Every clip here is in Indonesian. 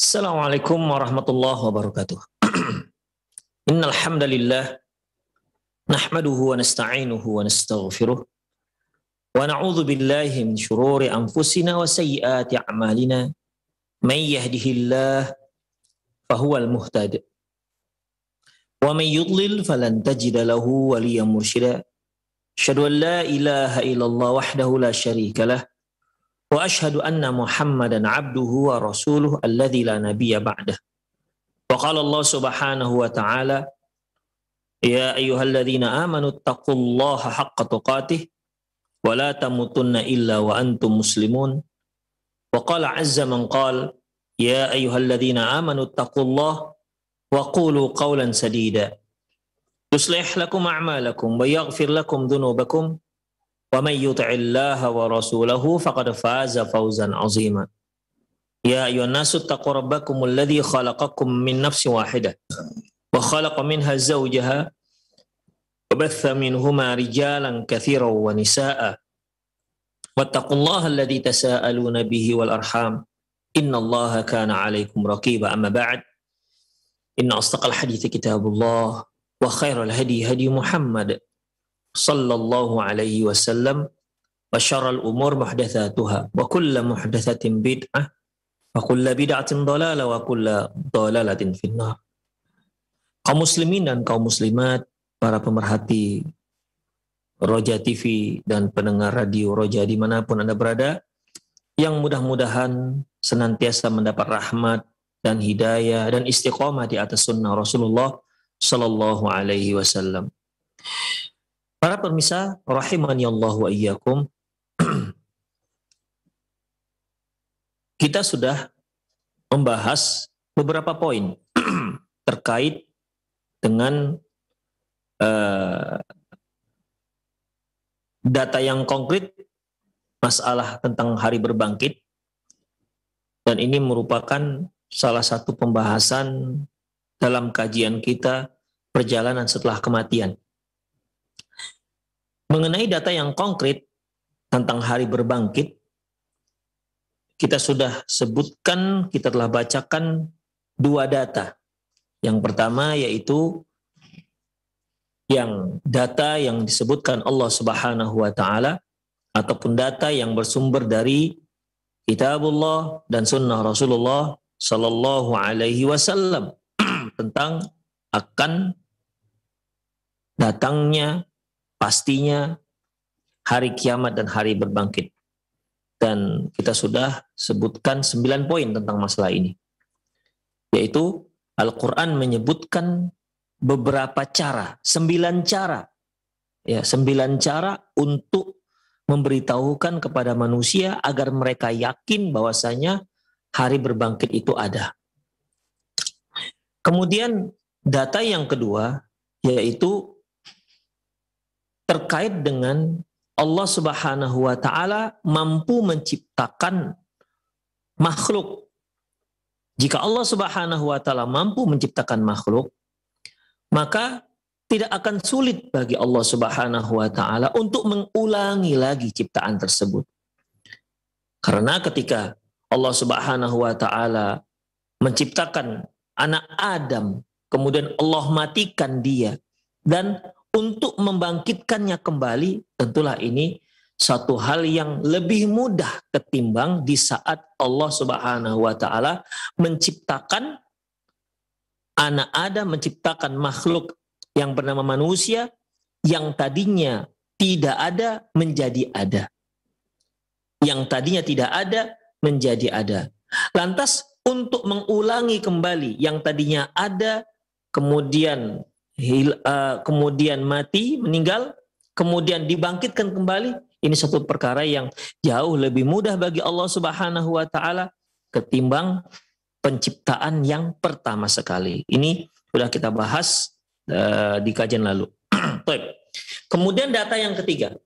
Assalamualaikum warahmatullahi wabarakatuh. Innal hamdalillah nahmaduhu wa nasta'inuhu wa nastaghfiruh wa na'udzu billahi min shururi anfusina wa sayyiati a'malina. May yahdihillahu fahuwal muhtadi wa may yudlil falan tajida lahu waliyyan mursyida. Asyhadu an la ilaha illallah wahdahu la syarika lah wa asyhadu anna Muhammadan abduhu wa rasuluhu alladzi la nabiyya ba'dah. Wa qala Allah subhanahu wa ta'ala, ya ayyuhalladzina amanu taqullaha haqqa tuqatih wa la tamutunna illa wa antum muslimun. Wa qala azza man qala, ya ayyuhalladzina amanu taqullaha wa qulu qawlan sadida yuslih lakum a'malakum wa yaghfir lakum dhunubakum wa may yuti'illaha wa rasulahu faqad faza fawzan 'azima. Ya ayyuhan nasu taqu rabbakumul ladzi khalaqakum min nafsin wahidah wa khalaqa minha zawjaha wa batha minhuma rijalan katsiran wa nisaa'a wattaqullaha alladzi tasaaluna bihi wal arham innallaha kana 'alaikum raqiba. Amma ba'd, inna asdaqal hadithi kitabullah wa khairal hadi hadi Muhammad sallallahu alaihi wasallam wa syarrul umur muhdatsatuha wa kullu muhdatsatin bid'ah wa kullu bid'atin dhalalah wa kullu dhalalatin finnar. Kaum muslimin dan kaum muslimat, para pemerhati Roja TV dan pendengar radio Roja dimanapun Anda berada, yang mudah-mudahan senantiasa mendapat rahmat dan hidayah dan istiqomah di atas sunnah Rasulullah sallallahu alaihi wasallam. Para pemirsa rahimani Allah wa iyyakum, kita sudah membahas beberapa poin terkait dengan data yang konkret masalah tentang hari berbangkit, dan ini merupakan salah satu pembahasan dalam kajian kita perjalanan setelah kematian. Mengenai data yang konkret tentang hari berbangkit, kita sudah sebutkan, kita telah bacakan dua data. Yang pertama yaitu data yang disebutkan Allah Subhanahu wa Ta'ala, ataupun data yang bersumber dari Kitabullah dan Sunnah Rasulullah Sallallahu Alaihi Wasallam tentang akan datangnya, pastinya hari kiamat dan hari berbangkit. Dan kita sudah sebutkan 9 poin tentang masalah ini. Yaitu Al-Quran menyebutkan beberapa cara, 9 cara. Ya, 9 cara untuk memberitahukan kepada manusia agar mereka yakin bahwasanya hari berbangkit itu ada. Kemudian data yang kedua yaitu terkait dengan Allah Subhanahu wa Ta'ala mampu menciptakan makhluk. Jika Allah Subhanahu wa Ta'ala mampu menciptakan makhluk, maka tidak akan sulit bagi Allah Subhanahu wa Ta'ala untuk mengulangi lagi ciptaan tersebut. Karena ketika Allah Subhanahu wa Ta'ala menciptakan anak Adam, kemudian Allah matikan dia, dan untuk membangkitkannya kembali, tentulah ini satu hal yang lebih mudah ketimbang di saat Allah Subhanahu wa Ta'ala menciptakan anak Adam, menciptakan makhluk yang bernama manusia yang tadinya tidak ada menjadi ada. Yang tadinya tidak ada menjadi ada. Lantas untuk mengulangi kembali yang tadinya ada, kemudian mati, meninggal, kemudian dibangkitkan kembali, ini satu perkara yang jauh lebih mudah bagi Allah Subhanahu wa Ta'ala ketimbang penciptaan yang pertama sekali. Ini sudah kita bahas di kajian lalu. Kemudian data yang ketiga,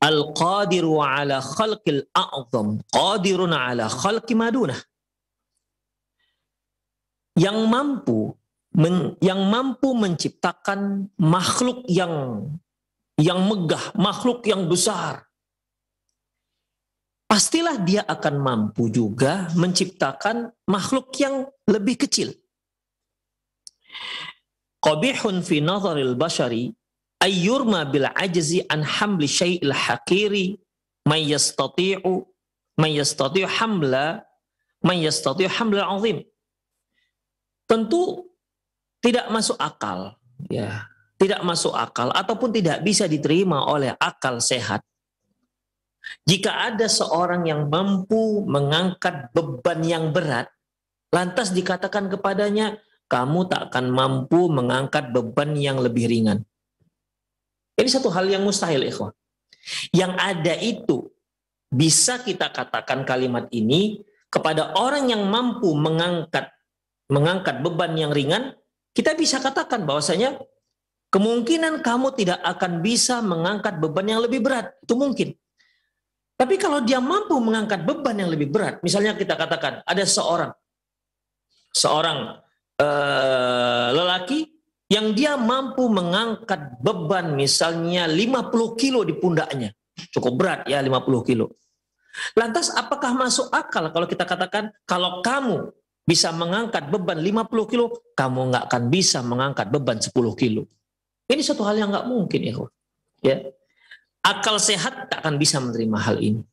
Al-Qadiru ala khalqil a'zam qadirun ala khalqi madunah. Yang mampu menciptakan makhluk yang megah, makhluk yang besar, pastilah dia akan mampu juga menciptakan makhluk yang lebih kecil. Qabihun fi nazaril bashari ayyurma bil ajzi an hamli syai'il haqiri may yastati'u hamla azim. Tentu tidak masuk akal, ya. Tidak masuk akal ataupun tidak bisa diterima oleh akal sehat jika ada seorang yang mampu mengangkat beban yang berat, lantas dikatakan kepadanya, kamu tak akan mampu mengangkat beban yang lebih ringan. Ini satu hal yang mustahil, ikhwan. Yang ada itu, bisa kita katakan kalimat ini kepada orang yang mampu mengangkat beban yang ringan, kita bisa katakan bahwasanya kemungkinan kamu tidak akan bisa mengangkat beban yang lebih berat. Itu mungkin. Tapi kalau dia mampu mengangkat beban yang lebih berat, misalnya kita katakan ada seorang lelaki yang dia mampu mengangkat beban misalnya 50 kilo di pundaknya. Cukup berat ya 50 kilo. Lantas apakah masuk akal kalau kita katakan kalau kamu bisa mengangkat beban 50 kilo, kamu nggak akan bisa mengangkat beban 10 kilo. Ini satu hal yang nggak mungkin ya. Akal sehat tak akan bisa menerima hal ini.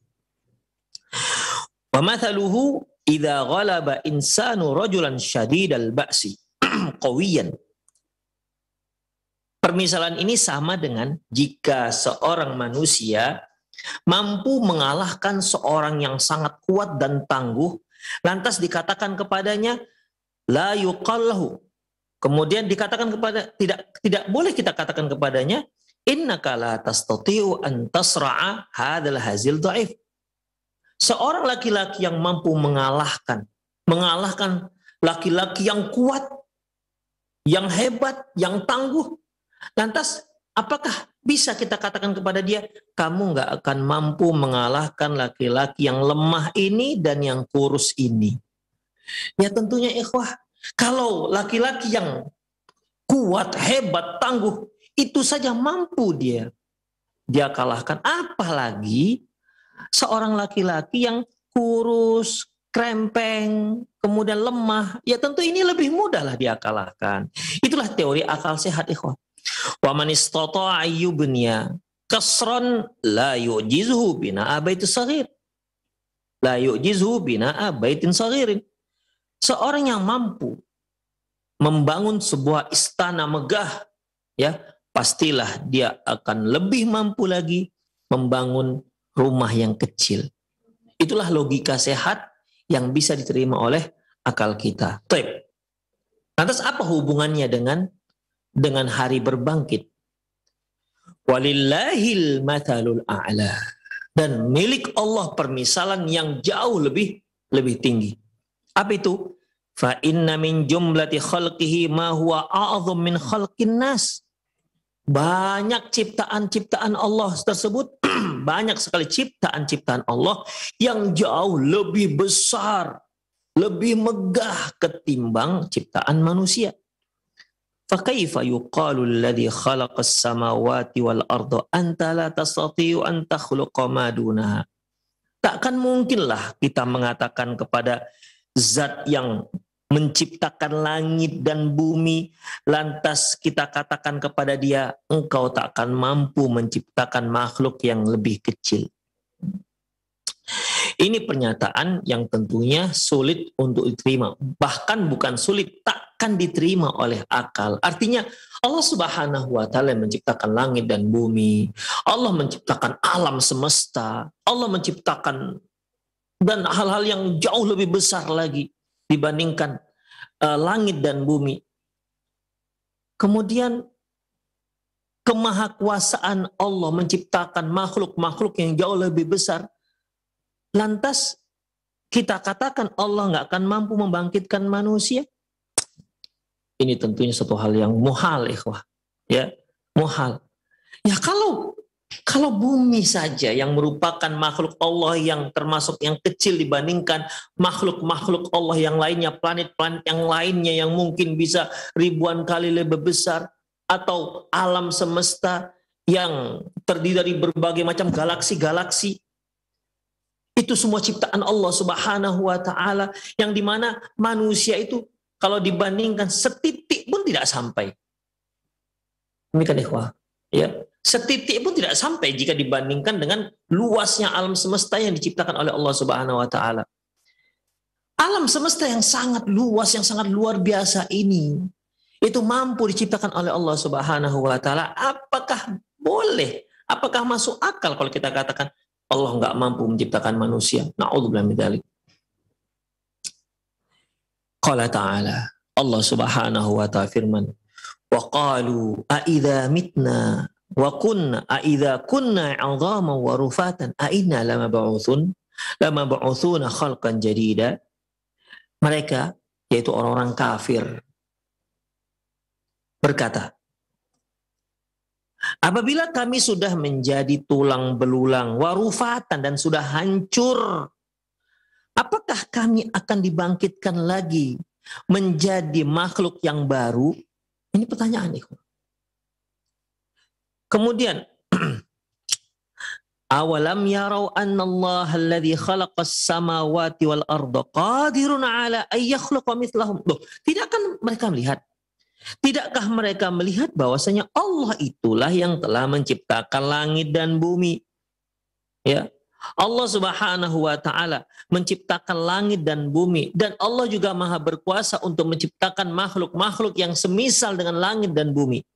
Wa mathaluhu idza ghalaba insanu rajulan syadidal ba'si qawiyan. Permisalan ini sama dengan jika seorang manusia mampu mengalahkan seorang yang sangat kuat dan tangguh, lantas dikatakan kepadanya la yuqallahu. Kemudian dikatakan kepada tidak boleh kita katakan kepadanya innaka la tastati'u an tasra'a hadzal hazil dhaif. Seorang laki-laki yang mampu mengalahkan laki-laki yang kuat, yang hebat, yang tangguh. Lantas apakah bisa kita katakan kepada dia, kamu nggak akan mampu mengalahkan laki-laki yang lemah ini dan yang kurus ini? Ya tentunya ikhwah, kalau laki-laki yang kuat, hebat, tangguh, itu saja mampu dia kalahkan. Apalagi seorang laki-laki yang kurus, krempeng, kemudian lemah. Ya tentu ini lebih mudahlah dia kalahkan. Itulah teori akal sehat, ikhwan. Wa man istata'a ayyubniya kasran la yu'jizuhu bina'a baitin saghir. La yu'jizuhu bina'a baitin saghirin. Seorang yang mampu membangun sebuah istana megah, ya, pastilah dia akan lebih mampu lagi membangun rumah yang kecil. Itulah logika sehat yang bisa diterima oleh akal kita. Baik. Lantas apa hubungannya dengan hari berbangkit? Walillahil mathalul a'la. Dan milik Allah permisalan yang jauh lebih tinggi. Apa itu? Fa inna min jumlati khalqihi ma huwa a'zam min khalqin nas. Banyak ciptaan-ciptaan Allah tersebut, banyak sekali ciptaan-ciptaan Allah yang jauh lebih besar, lebih megah ketimbang ciptaan manusia. Fakaifa yuqalu alladhi khalaqas samawati wal arda anta la tastati'u an takhluqa ma dunaha. Takkan mungkinlah kita mengatakan kepada zat yang menciptakan langit dan bumi, lantas kita katakan kepada dia, engkau tak akan mampu menciptakan makhluk yang lebih kecil. Ini pernyataan yang tentunya sulit untuk diterima. Bahkan bukan sulit, takkan diterima oleh akal. Artinya Allah Subhanahu wa Ta'ala menciptakan langit dan bumi. Allah menciptakan alam semesta. Allah menciptakan dan hal-hal yang jauh lebih besar lagi dibandingkan langit dan bumi. Kemudian kemahakuasaan Allah menciptakan makhluk-makhluk yang jauh lebih besar. Lantas kita katakan Allah nggak akan mampu membangkitkan manusia. Ini tentunya satu hal yang muhal, ikhwah. Ya, muhal. Ya kalau bumi saja yang merupakan makhluk Allah yang termasuk yang kecil dibandingkan makhluk-makhluk Allah yang lainnya, planet-planet yang lainnya yang mungkin bisa ribuan kali lebih besar, atau alam semesta yang terdiri dari berbagai macam galaksi-galaksi, Itu semua ciptaan Allah Subhanahu wa taala, yang dimana manusia itu kalau dibandingkan setitik pun tidak sampai. Demikian ikhwah. Ya, setitik pun tidak sampai jika dibandingkan dengan luasnya alam semesta yang diciptakan oleh Allah Subhanahu wa taala. Alam semesta yang sangat luas, yang sangat luar biasa ini, itu mampu diciptakan oleh Allah Subhanahu wa taala. Apakah boleh? Apakah masuk akal kalau kita katakan Allah nggak mampu menciptakan manusia? Na'udzubillah min dzalik. Qala ta'ala, Allah Subhanahu wa ta'ala firman, wa qalu a idza mitna wa kunna a idza kunna 'idhaman wa rufatan a inna lamab'utsuna khalqan jadida. Mereka, yaitu orang-orang kafir, berkata, apabila kami sudah menjadi tulang belulang, warufatan, dan sudah hancur, apakah kami akan dibangkitkan lagi menjadi makhluk yang baru? Ini pertanyaan. Kemudian, awalam yarau anna Allah alladhi khalaqas samawati wal arda qadirun ala ay yakhluqa mithlahum. Loh, tidakkah mereka melihat? Tidakkah mereka melihat bahwasanya Allah itulah yang telah menciptakan langit dan bumi? Ya. Allah Subhanahu wa taala menciptakan langit dan bumi, dan Allah juga Maha berkuasa untuk menciptakan makhluk-makhluk yang semisal dengan langit dan bumi.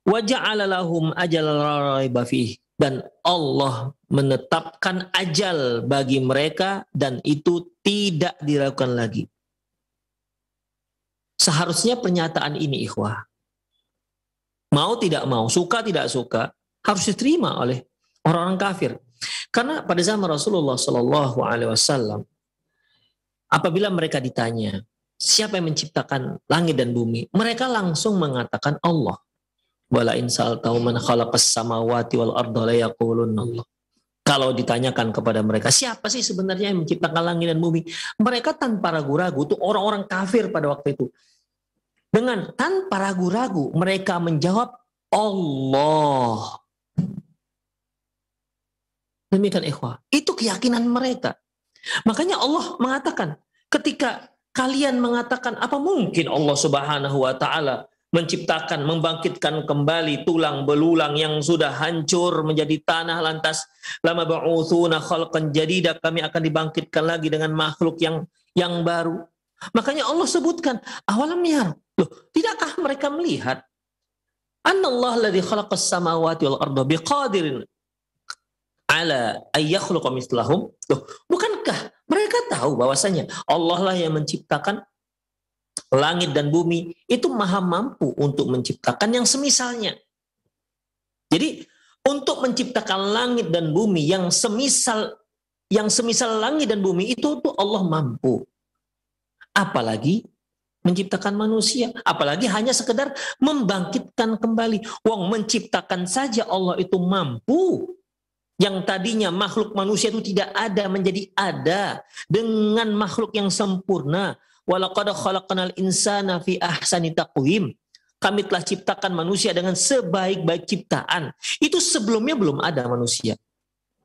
Wa ja'ala lahum ajalan la raiba fihi, dan Allah menetapkan ajal bagi mereka dan itu tidak diragukan lagi. Seharusnya pernyataan ini ikhwah, mau tidak mau, suka tidak suka, harus diterima oleh orang-orang kafir. Karena pada zaman Rasulullah Shallallahu Alaihi Wasallam, apabila mereka ditanya siapa yang menciptakan langit dan bumi, mereka langsung mengatakan Allah. Wala in sa'altahu man khalaqas samawati wal arda la yaqulunna Allah. Kalau ditanyakan kepada mereka, siapa sih sebenarnya yang menciptakan langit dan bumi? Mereka tanpa ragu-ragu, itu orang-orang kafir pada waktu itu. Dengan tanpa ragu-ragu, mereka menjawab Allah. Demikian ikhwah. Itu keyakinan mereka. Makanya Allah mengatakan, ketika kalian mengatakan, apa mungkin Allah Subhanahu wa ta'ala menciptakan, membangkitkan kembali tulang belulang yang sudah hancur menjadi tanah, lantas lama ba'utsuna khalqan jadida, kami akan dibangkitkan lagi dengan makhluk yang baru. Makanya Allah sebutkan awalam yar. Loh, tidakkah mereka melihat annallahu alladzi khalaqas samawati wal arda biqadirin ala ay yakhluqa mithlahum? Loh, bukankah mereka tahu bahwasanya Allah lah yang menciptakan langit dan bumi, itu maha mampu untuk menciptakan yang semisalnya. Jadi untuk menciptakan langit dan bumi yang semisal langit dan bumi itu tuh Allah mampu. Apalagi menciptakan manusia, apalagi hanya sekedar membangkitkan kembali. Wong menciptakan saja Allah itu mampu. Yang tadinya makhluk manusia itu tidak ada menjadi ada dengan makhluk yang sempurna. Walaqad khalaqnal insana fi ahsani taqwim. Kami telah ciptakan manusia dengan sebaik-baik ciptaan. Itu sebelumnya belum ada manusia.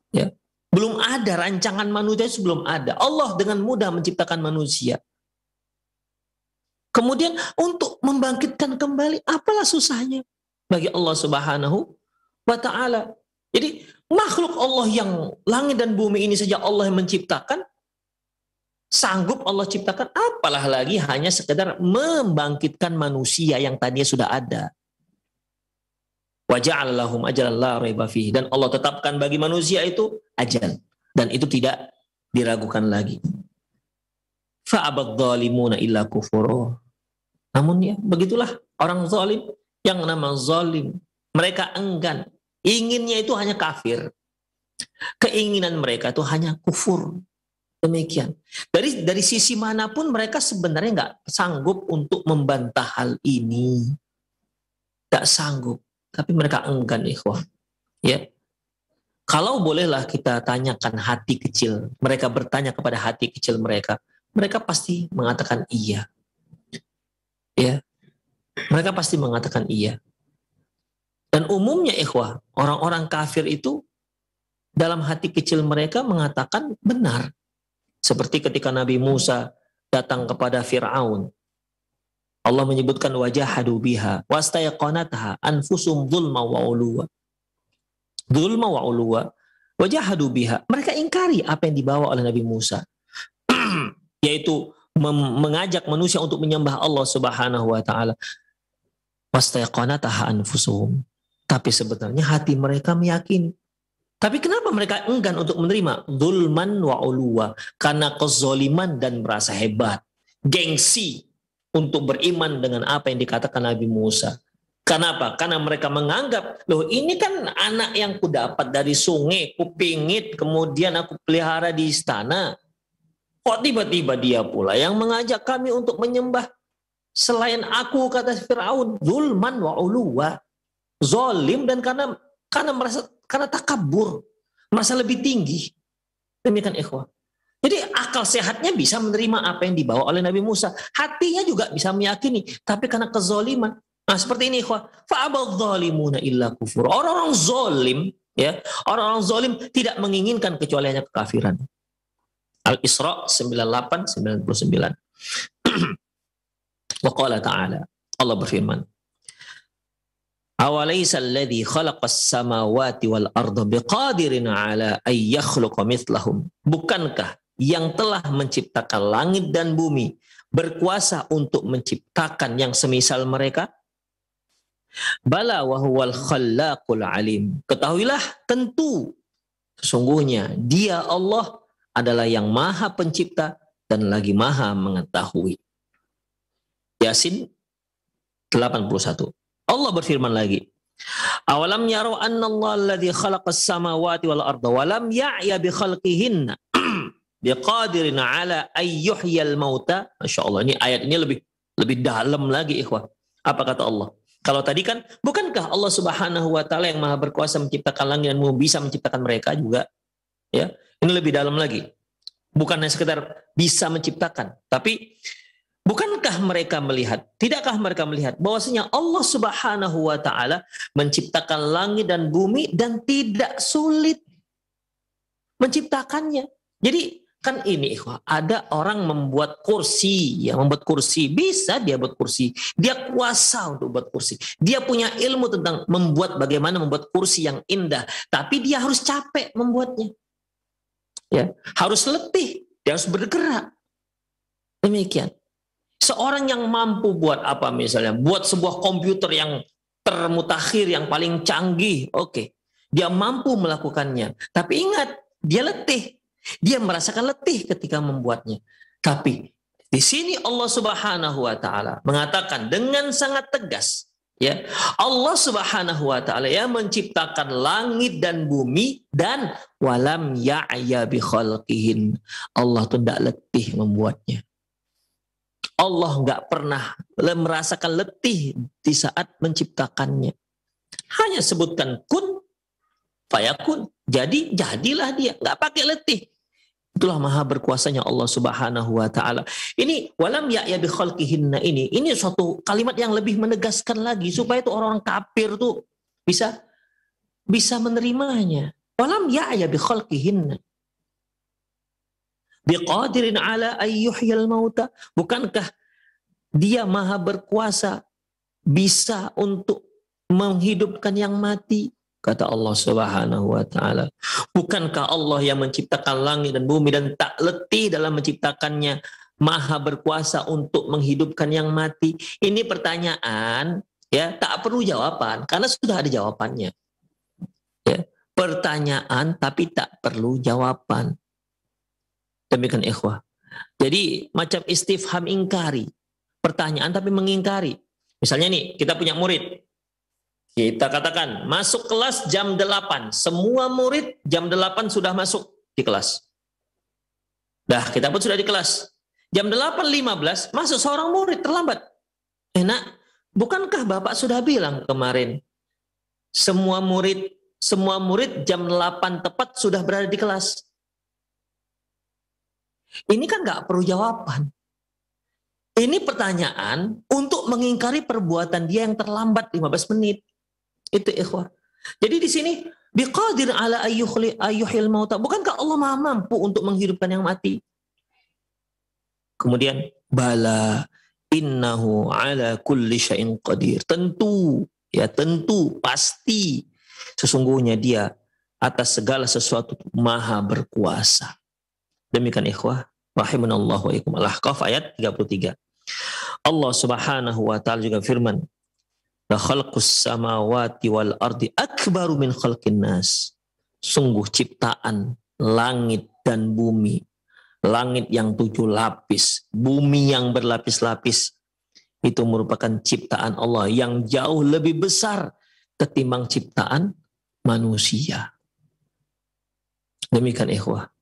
Ya. Belum ada rancangan manusia, sebelum ada. Allah dengan mudah menciptakan manusia. Kemudian untuk membangkitkan kembali, apalah susahnya bagi Allah Subhanahu wa ta'ala. Jadi makhluk Allah yang langit dan bumi ini saja Allah yang menciptakan, sanggup Allah ciptakan, apalah lagi hanya sekedar membangkitkan manusia yang tadinya sudah ada. Wa ja'ala lahum ajalan la raiba fihi, dan Allah tetapkan bagi manusia itu ajal, dan itu tidak diragukan lagi. Fa'abad zalimuna illa kufur. Namun ya, begitulah orang zalim, yang nama zalim, mereka enggan, inginnya itu hanya kafir. Keinginan mereka itu hanya kufur. Demikian. Dari sisi manapun mereka sebenarnya nggak sanggup untuk membantah hal ini. Nggak sanggup. Tapi mereka enggan, ikhwah. Ya. Kalau bolehlah kita tanyakan hati kecil, mereka bertanya kepada hati kecil mereka pasti mengatakan iya. Ya. Mereka pasti mengatakan iya. Dan umumnya, ikhwah, orang-orang kafir itu dalam hati kecil mereka mengatakan benar. Seperti ketika Nabi Musa datang kepada Fir'aun. Allah menyebutkan wajahadu biha wastayaqanatha anfusum dzulma wa uluwa. Dzulma wa uluwa wajahadu biha. Mereka ingkari apa yang dibawa oleh Nabi Musa. Yaitu mengajak manusia untuk menyembah Allah Subhanahu wa taala. Wastayaqanatha anfusuhum. Tapi sebenarnya hati mereka meyakini. Tapi kenapa mereka enggan untuk menerima? Dzulman wa uluwa. Karena kezaliman dan merasa hebat. Gengsi untuk beriman dengan apa yang dikatakan Nabi Musa. Kenapa? Karena mereka menganggap, loh ini kan anak yang kudapat dari sungai, kupingit, kemudian aku pelihara di istana. Kok tiba-tiba dia pula yang mengajak kami untuk menyembah selain aku, kata Fir'aun. Dzulman wa uluwa. Zalim dan karena takabur, merasa lebih tinggi. Demikian ikhwah. Jadi akal sehatnya bisa menerima apa yang dibawa oleh Nabi Musa. Hatinya juga bisa meyakini. Tapi karena kezaliman. Nah seperti ini ikhwah. Fa'abadh zalimuna illa kufur. Orang-orang zalim, ya, orang-orang zalim tidak menginginkan kecuali hanya kekafiran. Al-Isra 98-99. Wa qala ta'ala. Allah berfirman. Awalaysa alladhi khalaqas samawati wal arda biqadirin ala ay yakhluqa mithlahum. Bukankah yang telah menciptakan langit dan bumi berkuasa untuk menciptakan yang semisal mereka? Bala wa huwal khallaqul alim. Ketahuilah tentu sesungguhnya dia Allah adalah yang maha pencipta dan lagi maha mengetahui. Yasin 81. Allah berfirman lagi. Awalam yaraw annallaha alladzi khalaqas samawati wal arda wa lam ya'ya bi khalqihinna biqadirin ala ay yuhyal mauta. Masyaallah, ini ayat ini lebih dalam lagi ikhwah. Apa kata Allah? Kalau tadi kan bukankah Allah Subhanahu wa taala yang maha berkuasa menciptakan langit dan bumi, bisa menciptakan mereka juga? Ya, ini lebih dalam lagi. Bukan hanya sekedar bisa menciptakan, tapi bukankah mereka melihat, tidakkah mereka melihat bahwasanya Allah Subhanahu wa taala menciptakan langit dan bumi dan tidak sulit menciptakannya. Jadi kan ini ikhwah, ada orang membuat kursi, ya membuat kursi, bisa dia buat kursi. Dia kuasa untuk buat kursi. Dia punya ilmu tentang bagaimana membuat kursi yang indah, tapi dia harus capek membuatnya. Ya, harus letih, dia harus bergerak. Demikian. Seorang yang mampu buat apa misalnya? Buat sebuah komputer yang termutakhir, yang paling canggih. Oke. Dia mampu melakukannya. Tapi ingat, dia letih. Dia merasakan letih ketika membuatnya. Tapi di sini Allah Subhanahu wa taala mengatakan dengan sangat tegas, ya. Allah Subhanahu wa taala yang menciptakan langit dan bumi dan walam ya'ya bi khalqihin. Allah tuh tidak letih membuatnya. Allah nggak pernah merasakan letih di saat menciptakannya. Hanya sebutkan kun, fayakun. Jadi jadilah dia, nggak pakai letih. Itulah maha berkuasanya Allah Subhanahu wa taala. Ini walam ya'ya bi khalqihinna ini suatu kalimat yang lebih menegaskan lagi supaya itu orang-orang kafir tuh bisa menerimanya. Walam ya'ya bi khalqihinna. Biqadirin ala ayyuhyal mauta. Bukankah dia maha berkuasa bisa untuk menghidupkan yang mati? Kata Allah Subhanahu wa taala. Bukankah Allah yang menciptakan langit dan bumi dan tak letih dalam menciptakannya, maha berkuasa untuk menghidupkan yang mati? Ini pertanyaan, ya, tak perlu jawaban karena sudah ada jawabannya. Ya, pertanyaan tapi tak perlu jawaban. Demikian ikhwah. Jadi macam istifham ingkari. Pertanyaan tapi mengingkari. Misalnya nih, kita punya murid. Kita katakan, masuk kelas jam 8. Semua murid jam 8 sudah masuk di kelas. Dah, kita pun sudah di kelas. Jam 8.15 masuk seorang murid terlambat. Nak, bukankah Bapak sudah bilang kemarin, semua murid jam 8 tepat sudah berada di kelas? Ini kan nggak perlu jawaban. Ini pertanyaan untuk mengingkari perbuatan dia yang terlambat 15 menit. Itu ikhwah. Jadi di sini biqadir ala ayyuhil mauta. Bukankah Allah Maha mampu untuk menghidupkan yang mati? Kemudian bala innahu ala kulli syai'in qadir. Tentu, ya tentu, pasti sesungguhnya dia atas segala sesuatu maha berkuasa. Demikian ikhwah rahimanallahu wa iyyakum. Al-Ahqaf ayat 33. Allah Subhanahu wa taala juga firman, "La khalqus samawati wal ardi akbaru min khalqin nas." Sungguh ciptaan langit dan bumi, langit yang 7 lapis, bumi yang berlapis-lapis, itu merupakan ciptaan Allah yang jauh lebih besar ketimbang ciptaan manusia. Demikian ikhwah.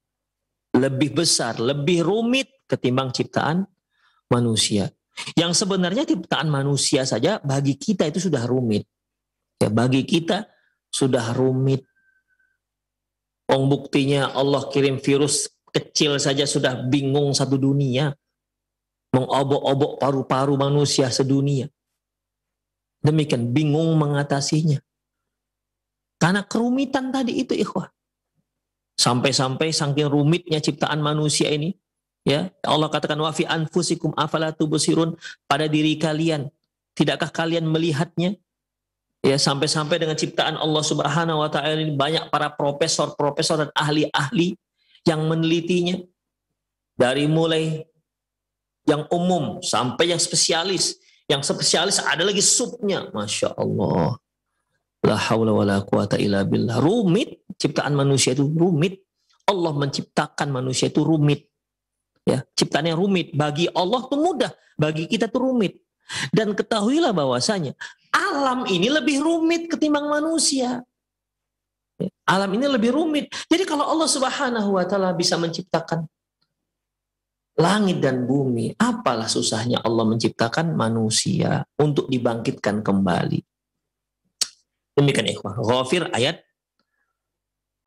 Lebih besar, lebih rumit ketimbang ciptaan manusia. Yang sebenarnya ciptaan manusia saja bagi kita itu sudah rumit. Ya, bagi kita sudah rumit. Buktinya Allah kirim virus kecil saja sudah bingung satu dunia. Mengobok-obok paru-paru manusia sedunia. Demikian bingung mengatasinya. Karena kerumitan tadi itu ikhwah. Sampai-sampai saking rumitnya ciptaan manusia ini, ya Allah katakan wa fi anfusikum afala tubsirun, pada diri kalian tidakkah kalian melihatnya? Ya, sampai-sampai dengan ciptaan Allah Subhanahu wa taala ini banyak para profesor-profesor dan ahli-ahli yang menelitinya, dari mulai yang umum sampai yang spesialis. Yang spesialis ada lagi subnya, Masya Allah. La haula wa la quwata illa billah. Rumit, ciptaan manusia itu rumit. Allah menciptakan manusia itu rumit. Ya, ciptaannya rumit. Bagi Allah itu mudah, bagi kita itu rumit. Dan ketahuilah bahwasanya alam ini lebih rumit ketimbang manusia. Ya, alam ini lebih rumit. Jadi kalau Allah Subhanahu wa taala bisa menciptakan langit dan bumi, apalah susahnya Allah menciptakan manusia untuk dibangkitkan kembali. Demikian ikhwah. Ghafir ayat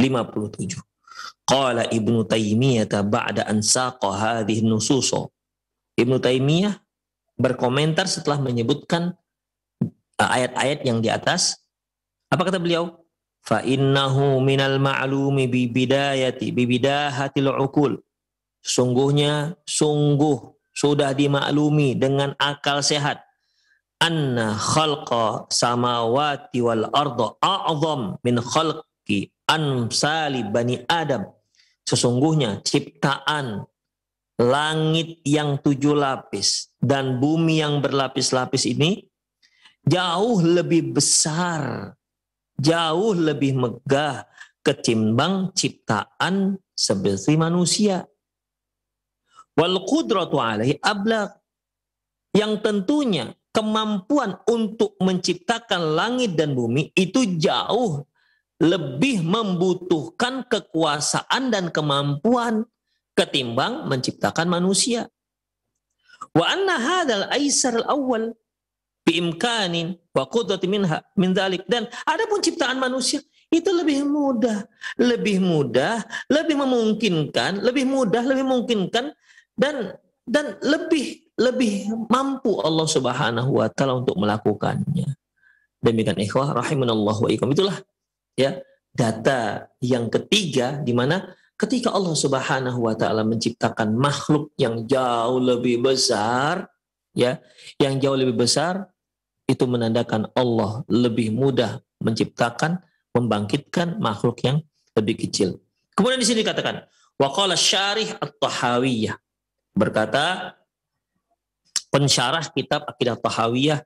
57. Qala Ibnu Taimiyah ba'da an saqa hadhihi nusus. Ibnu Taimiyah berkomentar setelah menyebutkan ayat-ayat yang di atas. Apa kata beliau? Fa innahu minal ma'lumi bi bidahatil uqul. Sungguh sudah dimaklumi dengan akal sehat, anna khalqa samawati wal arda a'zam min khalqi amsali bani Adam. Sesungguhnya ciptaan langit yang 7 lapis dan bumi yang berlapis-lapis ini jauh lebih besar, jauh lebih megah ketimbang ciptaan seperti manusia. Wal qudratu alaihi ablagh, yang tentunya kemampuan untuk menciptakan langit dan bumi itu jauh lebih membutuhkan kekuasaan dan kemampuan ketimbang menciptakan manusia. Wa anna hadzal aisar al-awwal bi imkanin wa qudratin minha min dzalik, dan adapun ciptaan manusia itu lebih mudah, lebih memungkinkan, lebih memungkinkan dan lebih mampu Allah Subhanahu wa taala untuk melakukannya. Demikian ikhwah rahimanallahu wa iyyakum. Itulah ya data yang ketiga, di mana ketika Allah Subhanahu wa taala menciptakan makhluk yang jauh lebih besar, ya, yang jauh lebih besar, itu menandakan Allah lebih mudah menciptakan, membangkitkan makhluk yang lebih kecil. Kemudian di sini dikatakan wa qala syarih at-Tahawiyah, berkata pensyarah kitab Aqidah Tahawiyah,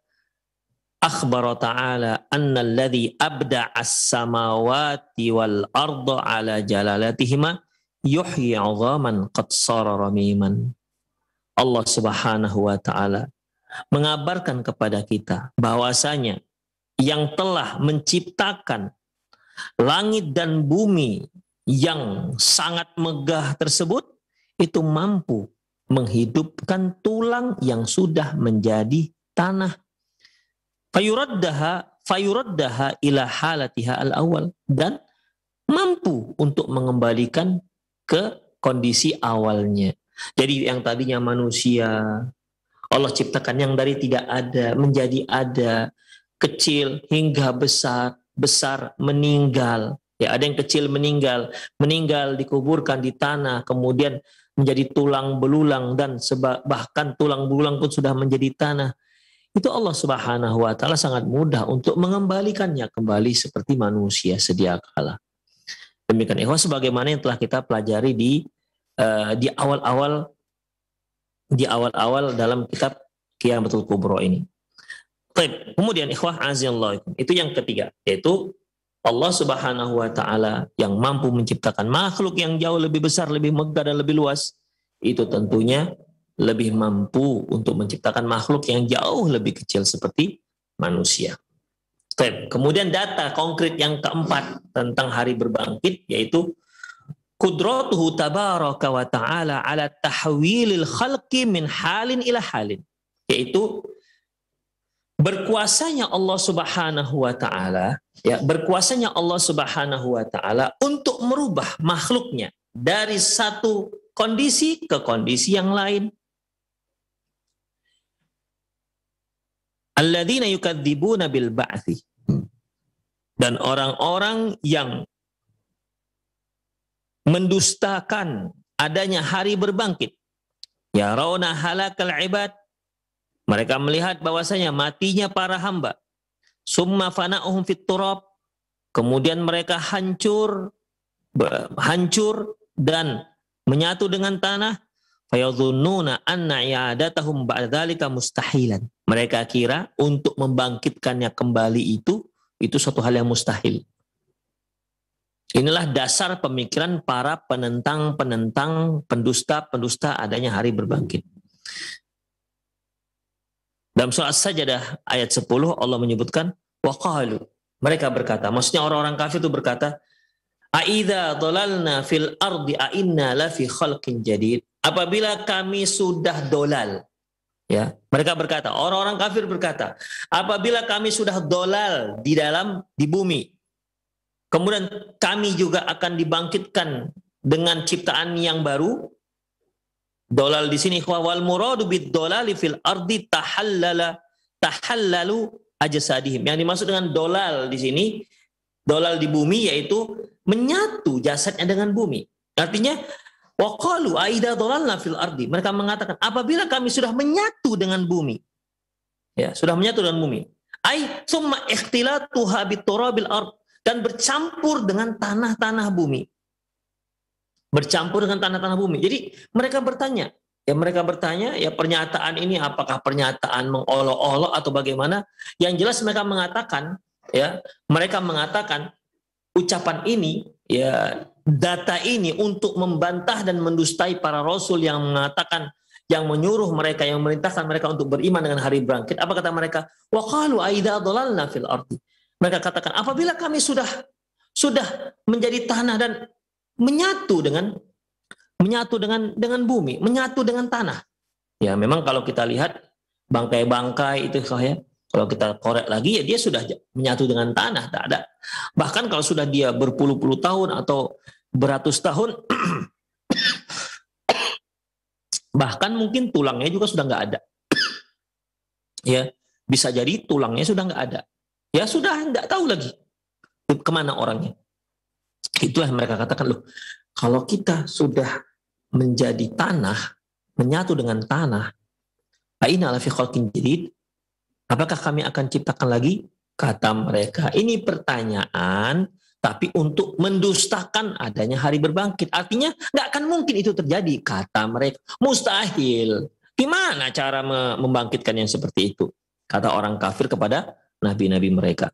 akhbara ta'ala anna alladhi abda'a as-samawati wal arda ala jalalatihima yuhyi 'idhaman qad sara ramiman. Allah Subhanahu wa taala mengabarkan kepada kita bahwasanya yang telah menciptakan langit dan bumi yang sangat megah tersebut itu mampu menghidupkan tulang yang sudah menjadi tanah. Fayuraddaha ila halatiha al-awwal, dan mampu untuk mengembalikan ke kondisi awalnya. Jadi yang tadinya manusia, Allah ciptakan yang dari tidak ada menjadi ada, kecil hingga besar, besar meninggal. Ya, ada yang kecil meninggal dikuburkan di tanah, kemudian menjadi tulang belulang dan bahkan tulang belulang pun sudah menjadi tanah. Itu Allah Subhanahu wa taala sangat mudah untuk mengembalikannya kembali seperti manusia sedia kala. Demikian ikhwah, sebagaimana yang telah kita pelajari di awal-awal dalam kitab Qiyamatul Kubra ini. Baik, kemudian ikhwah azza itu yang ketiga, yaitu Allah Subhanahu wa taala yang mampu menciptakan makhluk yang jauh lebih besar, lebih megah dan lebih luas. Itu tentunya lebih mampu untuk menciptakan makhluk yang jauh lebih kecil seperti manusia. Baik, kemudian data konkret yang keempat tentang hari berbangkit, yaitu qudratuhu tabaraka wa ta'ala ala tahwilil khalqi min halin ila halin, yaitu berkuasanya Allah Subhanahu wa taala, ya, berkuasanya Allah Subhanahu wa taala untuk merubah makhluknya dari satu kondisi ke kondisi yang lain. Alladzina yukadzibuna bil ba'tsi, dan orang-orang yang mendustakan adanya hari berbangkit. Ya rauna halakal ibad, mereka melihat bahwasanya matinya para hamba. Summa fana'uhum fit turab, kemudian mereka hancur dan menyatu dengan tanah. Fayadhunnuna anna i'adatahum ba'da dzalika mustahilan. Mereka kira untuk membangkitkannya kembali itu suatu hal yang mustahil. Inilah dasar pemikiran para penentang, pendusta adanya hari berbangkit. Dalam surah As-Sajdah ayat 10 Allah menyebutkan waqalu, mereka berkata, maksudnya orang-orang kafir itu berkata, aidza dhalalna fil ardi a inna la fi khalqin jadid, apabila kami sudah dolal, ya, mereka berkata, orang-orang kafir berkata, apabila kami sudah dolal di bumi, kemudian kami juga akan dibangkitkan dengan ciptaan yang baru. Dolal di sini wal muradu bid dolali fil ardi tahallalu ajsadihim. Yang dimaksud dengan dolal di sini, dolal di bumi, yaitu menyatu jasadnya dengan bumi. Artinya waqalu aida dolalna fil ardi, mereka mengatakan apabila kami sudah menyatu dengan bumi, ya, sudah menyatu dengan bumi, ai summa ikhtilatuha bit turabil ard, dan bercampur dengan tanah-tanah bumi. Bercampur dengan tanah-tanah bumi. Jadi mereka bertanya, ya pernyataan ini apakah pernyataan mengolok-olok atau bagaimana? Yang jelas mereka mengatakan ucapan ini, ya, data ini untuk membantah dan mendustai para rasul yang mengatakan, yang menyuruh mereka, yang memerintahkan mereka untuk beriman dengan hari bangkit. Apa kata mereka? Wa qalu aidza dhalalna fil ardi. Mereka katakan apabila kami sudah menjadi tanah dan menyatu dengan bumi, menyatu dengan tanah. Ya, memang kalau kita lihat bangkai-bangkai itu, ya, kalau kita korek lagi, ya dia sudah menyatu dengan tanah, tak ada. Bahkan kalau sudah dia berpuluh-puluh tahun atau beratus tahun, bahkan mungkin tulangnya juga sudah nggak ada. Ya, bisa jadi tulangnya sudah nggak ada. Ya sudah nggak tahu lagi kemana orangnya. Itulah mereka katakan, loh, kalau kita sudah menjadi tanah, menyatu dengan tanah, aina la fi khalqin jadid, apakah kami akan ciptakan lagi? Kata mereka. Ini pertanyaan, tapi untuk mendustakan adanya hari berbangkit. Artinya nggak akan mungkin itu terjadi, kata mereka. Mustahil. Gimana cara membangkitkan yang seperti itu? Kata orang kafir kepada nabi-nabi mereka.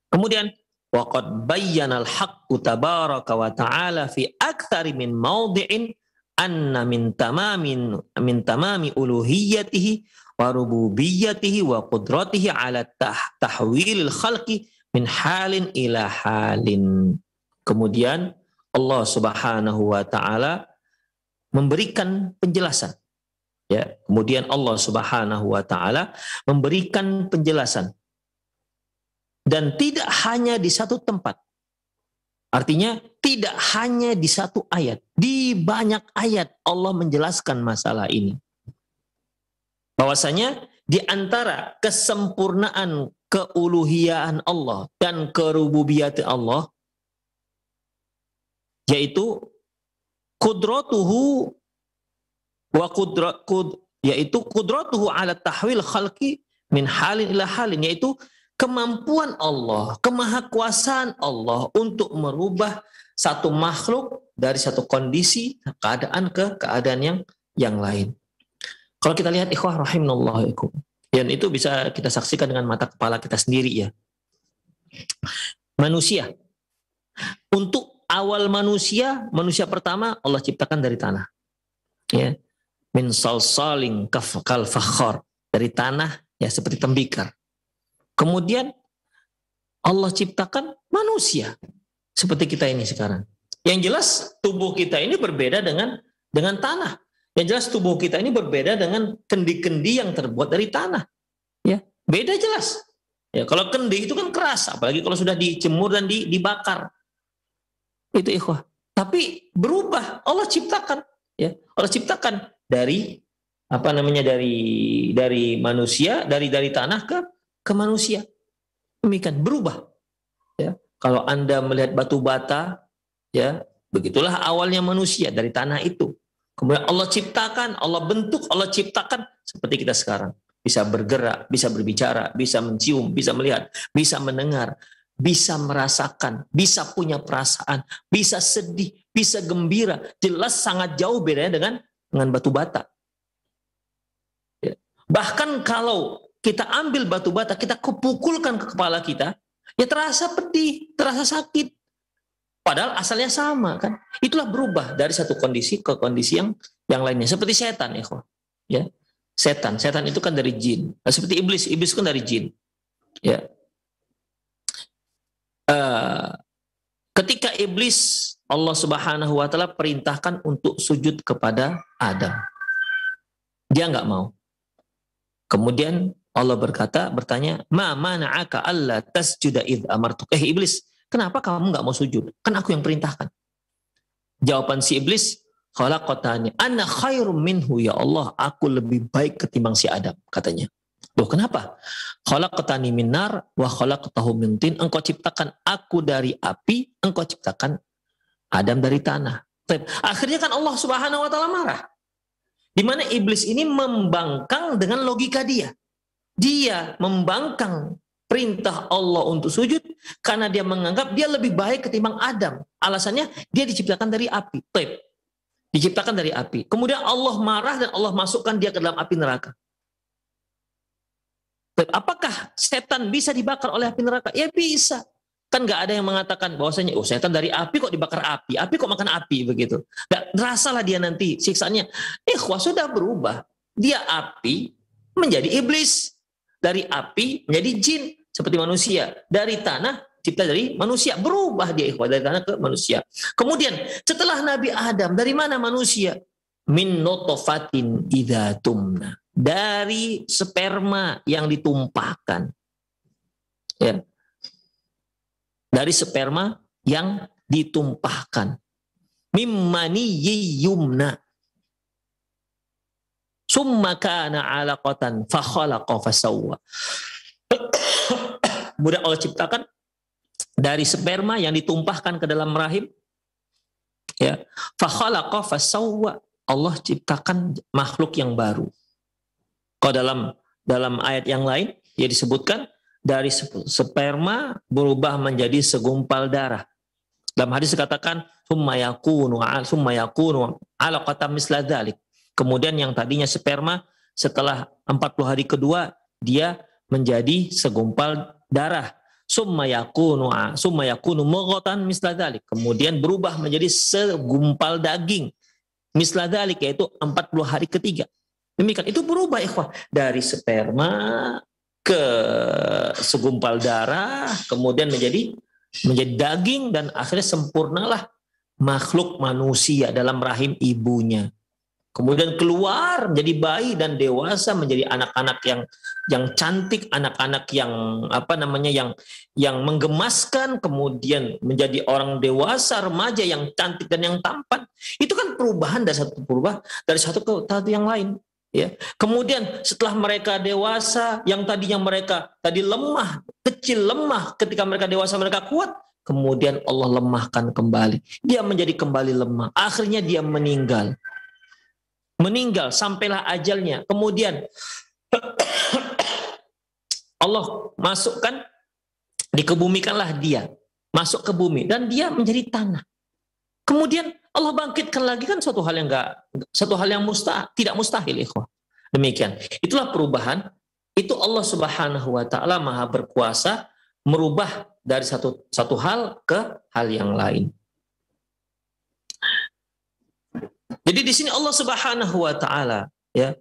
Kemudian waqad bayyana al-haqqu tabaraka wa ta'ala fi aktsari min mawdi'in anna min tamami uluhiyyatihi wa rububiyyatihi wa qudratihi ala tahwilil khalqi min halin ila halin. Kemudian Allah Subhanahu wa taala memberikan penjelasan. Ya, kemudian Allah Subhanahu wa taala memberikan penjelasan. Dan tidak hanya di satu tempat. Artinya tidak hanya di satu ayat. Di banyak ayat Allah menjelaskan masalah ini. Bahwasanya di antara kesempurnaan keuluhiyaan Allah dan kerububiyatan Allah, yaitu kudratuhu wa yaitu kudratuhu ala tahwil khalqi min halin ila halin, yaitu kemampuan Allah, kemahakuasaan Allah untuk merubah satu makhluk dari satu kondisi keadaan ke keadaan yang lain. Kalau kita lihat ikhwah rahimanallahu ikum, dan itu bisa kita saksikan dengan mata kepala kita sendiri ya. Manusia, untuk awal manusia pertama Allah ciptakan dari tanah. Ya. Min salsalin kal fakhar, dari tanah ya seperti tembikar. Kemudian Allah ciptakan manusia seperti kita ini sekarang. Yang jelas tubuh kita ini berbeda dengan tanah. Yang jelas tubuh kita ini berbeda dengan kendi-kendi yang terbuat dari tanah. Ya, beda jelas. Ya, kalau kendi itu kan keras, apalagi kalau sudah dijemur dan dibakar. Itu ikhwah. Tapi berubah, Allah ciptakan, ya. Allah ciptakan dari dari manusia, dari tanah ke manusia. Demikian berubah. Ya. Kalau Anda melihat batu bata, ya, begitulah awalnya manusia dari tanah itu. Kemudian Allah ciptakan, Allah bentuk, Allah ciptakan seperti kita sekarang. Bisa bergerak, bisa berbicara, bisa mencium, bisa melihat, bisa mendengar, bisa merasakan, bisa punya perasaan, bisa sedih, bisa gembira. Jelas sangat jauh bedanya dengan batu bata. Ya. Bahkan kalau kita ambil batu bata, kita kepukulkan ke kepala kita, ya terasa pedih, terasa sakit. Padahal asalnya sama kan. Itulah berubah dari satu kondisi ke kondisi yang lainnya. Seperti setan ya. Setan itu kan dari jin. Seperti iblis kan dari jin. Ya. Ketika iblis, Allah Subhanahu wa taala perintahkan untuk sujud kepada Adam. Dia nggak mau. Kemudian Allah bertanya, "Ma mana'aka alla tasjuda id amartuk?" Iblis, kenapa kamu nggak mau sujud? Kan aku yang perintahkan. Jawaban si iblis, khalaqatani ana khairum minhu, ya Allah, aku lebih baik ketimbang si Adam, katanya. Loh, kenapa? Khalaqatani min nar wa khalaqtahu min tin. Engkau ciptakan aku dari api, engkau ciptakan Adam dari tanah. Akhirnya kan Allah Subhanahu wa taala marah. Di mana iblis ini membangkang dengan logika dia. Dia membangkang perintah Allah untuk sujud karena dia menganggap dia lebih baik ketimbang Adam. Alasannya dia diciptakan dari api. Diciptakan dari api. Kemudian Allah marah dan Allah masukkan dia ke dalam api neraka. Apakah setan bisa dibakar oleh api neraka? Ya bisa. Kan nggak ada yang mengatakan bahwasanya setan dari api kok dibakar api kok makan api begitu. Nggak rasalah dia nanti siksanya. Sudah berubah. Dia api menjadi iblis. Dari api menjadi jin seperti manusia. Dari tanah cipta dari manusia. Berubah dia dari tanah ke manusia. Kemudian setelah Nabi Adam, dari mana manusia? Min notofatin idza tumna. Dari sperma yang ditumpahkan. Ya. Dari sperma yang ditumpahkan. Mimmani yumna. Summa kana 'alaqatan fa khalaqa fa sawwa. Kemudian Allah ciptakan dari sperma yang ditumpahkan ke dalam rahim. Ya. Fa khalaqa fa sawwa. Allah ciptakan makhluk yang baru. Kalau dalam ayat yang lain ya disebutkan dari sperma berubah menjadi segumpal darah. Dalam hadis dikatakan summa yakunu 'alaqatan misla dzalik. Kemudian yang tadinya sperma setelah 40 hari kedua dia menjadi segumpal darah. Summa yakunu mughatan misla dzalik. Kemudian berubah menjadi segumpal daging. Misla dzalik, yaitu 40 hari ketiga. Demikian itu berubah ikhwah dari sperma ke segumpal darah, kemudian menjadi daging, dan akhirnya sempurnalah makhluk manusia dalam rahim ibunya. Kemudian keluar menjadi bayi dan dewasa, menjadi anak-anak yang cantik, anak-anak yang menggemaskan, kemudian menjadi orang dewasa, remaja yang cantik dan yang tampan. Itu kan perubahan dari satu ke satu yang lain. Ya. Kemudian setelah mereka dewasa, yang tadinya mereka tadi lemah, kecil, lemah, ketika mereka dewasa mereka kuat, kemudian Allah lemahkan kembali. Dia menjadi kembali lemah. Akhirnya dia meninggal. Meninggal sampailah ajalnya. Kemudian Allah masukkan, dikebumikanlah dia. Masuk ke bumi dan dia menjadi tanah. Kemudian Allah bangkitkan lagi, kan suatu hal yang tidak mustahil, ikhwah. Demikian. Itulah perubahan. Itu Allah Subhanahu wa taala Maha berkuasa merubah dari satu hal ke hal yang lain. Jadi di sini Allah Subhanahu wa taala ya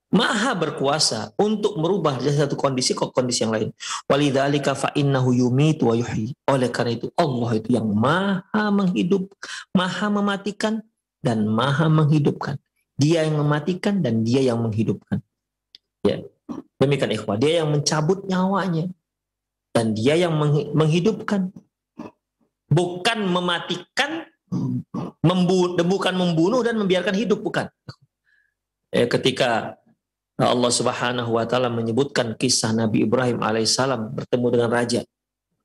Maha berkuasa untuk merubah dari satu kondisi ke kondisi yang lain. Walidzalika fa innahu yumitu wa yuhyi. Oleh karena itu Allah itu yang Maha menghidup, Maha mematikan dan Maha menghidupkan. Dia yang mematikan dan Dia yang menghidupkan. Ya. Demikian ikhwah, Dia yang mencabut nyawanya dan Dia yang menghidupkan. Bukan mematikan, bukan membunuh dan membiarkan hidup, bukan. Ketika Allah Subhanahu wa taala menyebutkan kisah Nabi Ibrahim alaihissalam bertemu dengan raja.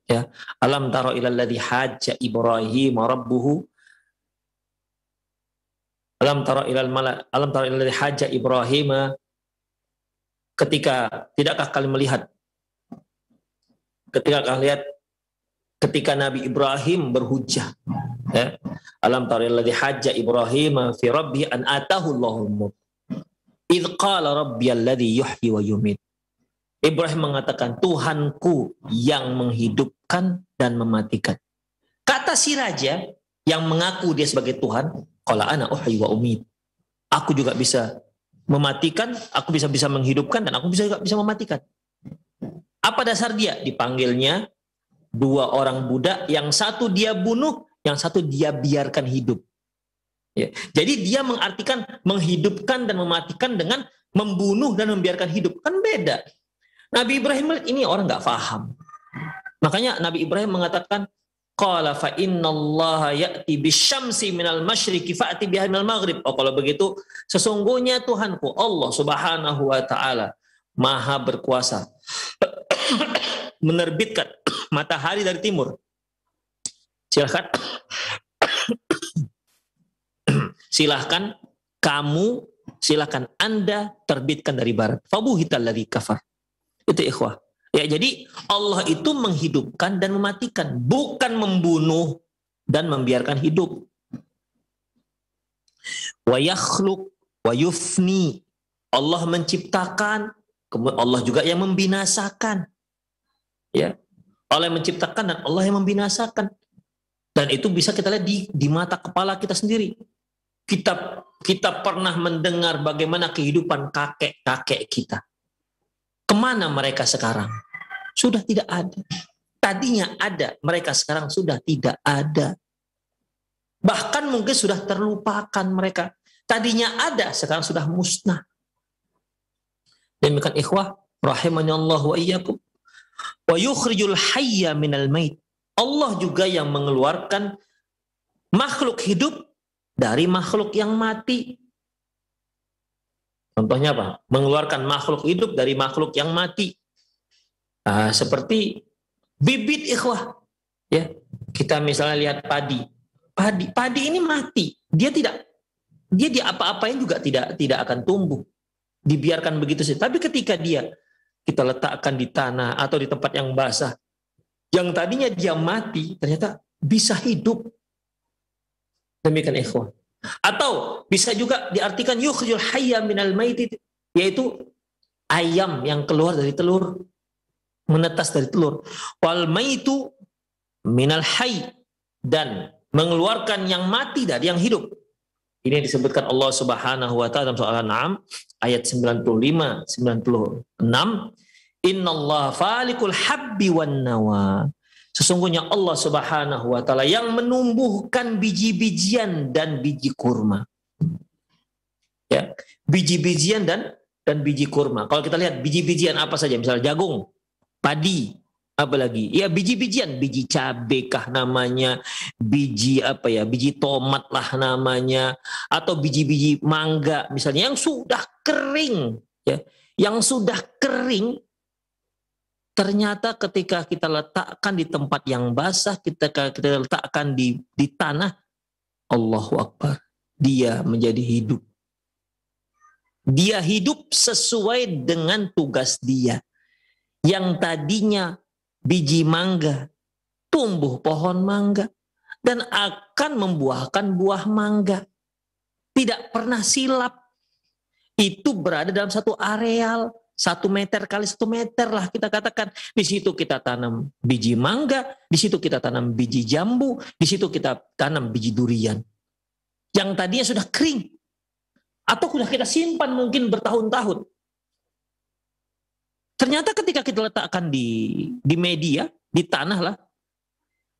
Ya, alam tara ilal ladzi hajja Ibrahim rabbuhu. Alam tara ilal ladzi hajja Ibrahim, tidakkah kalian melihat ketika Nabi Ibrahim berhujjah, ya. Alam tara ilal ladzi hajja Ibrahim fi rabbih an atahu Allahul mulk. Idh qala rabbiyalladzi yuhyi wa yumit. Ibrahim mengatakan, Tuhanku yang menghidupkan dan mematikan. Kata si raja yang mengaku dia sebagai Tuhan, qala ana uhyi wa umit. Aku juga bisa mematikan, aku bisa menghidupkan, dan aku juga bisa mematikan. Apa dasar dia? Dipanggilnya dua orang budak, yang satu dia bunuh, yang satu dia biarkan hidup. Ya. Jadi dia mengartikan menghidupkan dan mematikan dengan membunuh dan membiarkan hidup. Kan beda. Nabi Ibrahim ini orang nggak paham. Makanya Nabi Ibrahim mengatakan, qala fa innallaha ya'ti bisyamsi minal masyriqi fa'ti biha minal maghrib. Oh, kalau begitu sesungguhnya Tuhanku Allah Subhanahu wa taala Maha berkuasa menerbitkan matahari dari timur. Silahkan Anda terbitkan dari barat. Fabuhital ladzi kafar. Itu ikhwah. Ya, jadi Allah itu menghidupkan dan mematikan, bukan membunuh dan membiarkan hidup. Wa yakhluq wa yufni. Allah menciptakan, kemudian Allah juga yang membinasakan. Ya. Allah yang menciptakan dan Allah yang membinasakan. Dan itu bisa kita lihat di mata kepala kita sendiri. Kita pernah mendengar bagaimana kehidupan kakek-kakek kita. Kemana mereka sekarang? Sudah tidak ada. Tadinya ada, mereka sekarang sudah tidak ada. Bahkan mungkin sudah terlupakan mereka. Tadinya ada, sekarang sudah musnah. Demikian ikhwah, rahimanallahu wa iyyakum. Wa yukhrijul hayya minal mait. Allah juga yang mengeluarkan makhluk hidup dari makhluk yang mati. Contohnya apa? Mengeluarkan makhluk hidup dari makhluk yang mati. Seperti bibit ikhwah. Ya, kita misalnya lihat padi. Padi ini mati. Dia diapa-apain juga tidak akan tumbuh. Dibiarkan begitu saja. Tapi ketika kita letakkan di tanah atau di tempat yang basah, yang tadinya dia mati ternyata bisa hidup. Demikian ikhwah. Atau bisa juga diartikan yukhrijul hayya minal maiti, yaitu ayam yang keluar dari telur, menetas dari telur. Wal maitu minal hayy, dan mengeluarkan yang mati dari yang hidup. Ini disebutkan Allah Subhanahu wa taala dalam surah Al-An'am ayat 95 96. Innallaha falikul habbi wan nawa. Sesungguhnya Allah Subhanahu wa taala yang menumbuhkan biji-bijian dan biji kurma. Ya, biji-bijian dan biji kurma. Kalau kita lihat biji-bijian apa saja, misalnya jagung, padi, Apalagi ya biji-bijian, biji cabai kah namanya, biji apa ya, biji tomat lah namanya, atau biji-biji mangga misalnya yang sudah kering ya, yang sudah kering ternyata ketika kita letakkan di tempat yang basah, kita letakkan di tanah, Allahu Akbar, dia menjadi hidup. Dia hidup sesuai dengan tugas dia. Yang tadinya biji mangga, tumbuh pohon mangga, dan akan membuahkan buah mangga. Tidak pernah silap. Itu berada dalam satu areal, 1 meter kali 1 meter lah kita katakan. Di situ kita tanam biji mangga, di situ kita tanam biji jambu, di situ kita tanam biji durian. Yang tadinya sudah kering. Atau sudah kita simpan mungkin bertahun-tahun. Ternyata ketika kita letakkan di media, di tanah lah,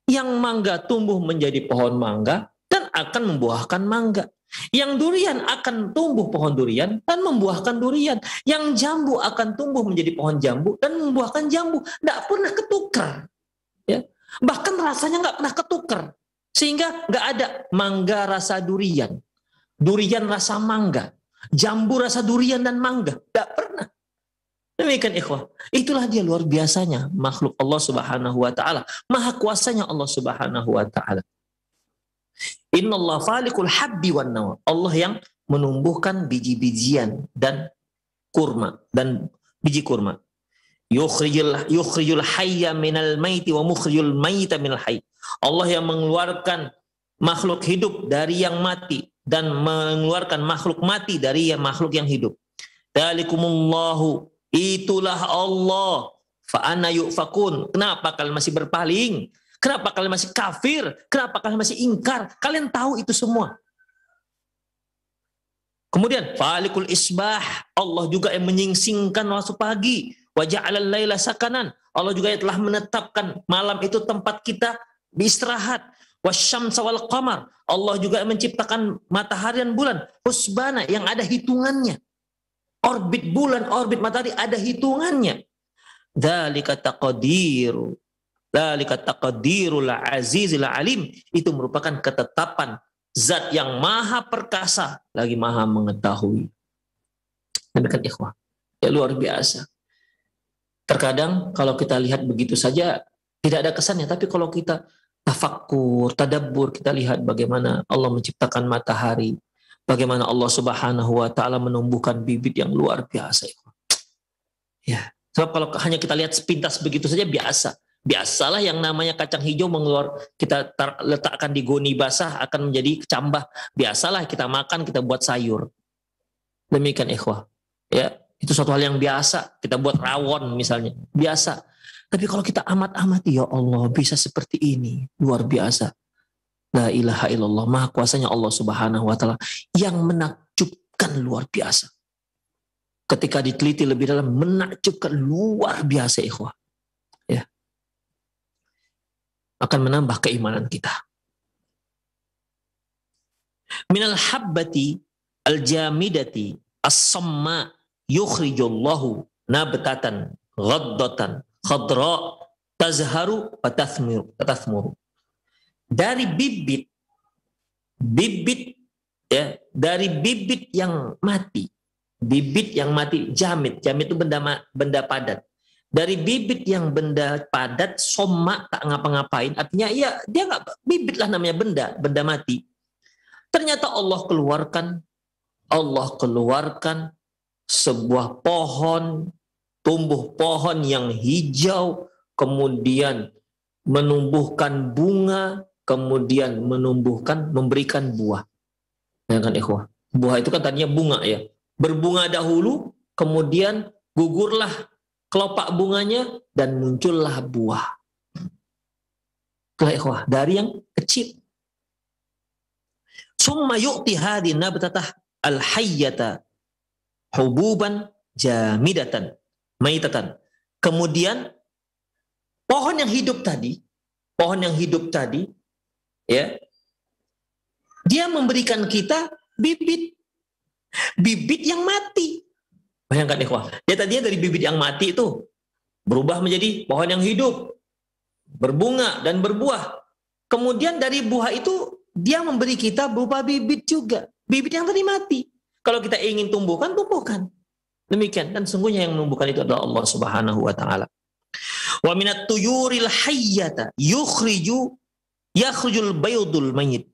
yang mangga tumbuh menjadi pohon mangga dan akan membuahkan mangga. Yang durian akan tumbuh pohon durian dan membuahkan durian. Yang jambu akan tumbuh menjadi pohon jambu dan membuahkan jambu. Tidak pernah ketukar. Ya. Bahkan rasanya nggak pernah ketukar. Sehingga nggak ada mangga rasa durian, durian rasa mangga, jambu rasa durian dan mangga. Tidak pernah. Demikian ikhwah, itulah dia luar biasanya makhluk Allah Subhanahu wa taala, maha kuasanya Allah Subhanahu wa taala. Innallaha falikul habbi wan nawa. Allah yang menumbuhkan biji-bijian dan kurma dan biji kurma. Yukhrijul hayya minal maiti wa mukhrijul maita minal hayy. Allah yang mengeluarkan makhluk hidup dari yang mati dan mengeluarkan makhluk mati dari yang makhluk yang hidup. Dzalikumullahu, itulah Allah. Fa anna yufakun. Kenapa kalian masih berpaling? Kenapa kalian masih kafir? Kenapa kalian masih ingkar? Kalian tahu itu semua. Kemudian falikul isbah, Allah juga yang menyingsingkan waktu pagi. Wa ja'alal laila sakanan, Allah juga yang telah menetapkan malam itu tempat kita beristirahat. Wasyamsa wal qamar, Allah juga yang menciptakan matahari dan bulan. Husbana, yang ada hitungannya. Orbit bulan, orbit matahari ada hitungannya. Dzalika taqdirul azizil alim. Itu merupakan ketetapan zat yang maha perkasa lagi maha mengetahui. Demikian ikhwah. Ya luar biasa. Terkadang kalau kita lihat begitu saja tidak ada kesannya, tapi kalau kita tafakkur, tadabbur, kita lihat bagaimana Allah menciptakan matahari, bagaimana Allah Subhanahu wa taala menumbuhkan bibit yang luar biasa. Ya, sebab kalau hanya kita lihat sepintas begitu saja biasa. Biasalah yang namanya kacang hijau kita letakkan di goni basah akan menjadi kecambah. Biasalah kita makan, kita buat sayur. Demikian ikhwah. Ya, itu suatu hal yang biasa. Kita buat rawon misalnya, biasa. Tapi kalau kita amat-amati, ya Allah, bisa seperti ini, luar biasa. La ilaha illallah, maha kuasanya Allah Subhanahu wa taala yang menakjubkan luar biasa. Ketika diteliti lebih dalam, menakjubkan luar biasa ikhwah. Ya. Akan menambah keimanan kita. Minal habbati al-jamidati as-samma yukhrijullahu nabtatan ghaddatan khadra tazharu wa tathmuru. Dari bibit ya, dari bibit yang mati. Bibit yang mati, jamid itu benda padat. Dari bibit yang benda padat, somma, tak ngapa-ngapain, artinya ya dia nggak, bibit lah namanya, benda mati. Ternyata Allah keluarkan sebuah pohon, tumbuh pohon yang hijau, kemudian menumbuhkan bunga, kemudian memberikan buah. Ya kan ikhwah? Buah itu kan tadinya bunga ya. Berbunga dahulu, kemudian gugurlah kelopak bunganya dan muncullah buah. Itulah ikhwah, dari yang kecil. Summa yu'ti hadhihi nabtatah al-hayyata hububan jamidatan maitatan. Kemudian pohon yang hidup tadi ya, dia memberikan kita bibit yang mati. Bayangkan ikhwah, dia tadinya dari bibit yang mati itu, berubah menjadi pohon yang hidup, berbunga dan berbuah. Kemudian dari buah itu dia memberi kita berupa bibit juga. Bibit yang tadi mati. Kalau kita ingin tumbuhkan, tumbuhkan. Demikian. Dan sungguhnya yang menumbuhkan itu adalah Allah Subhanahu wa taala. Wa minat tuyuril hayyata yakhrujul baydul mayyit.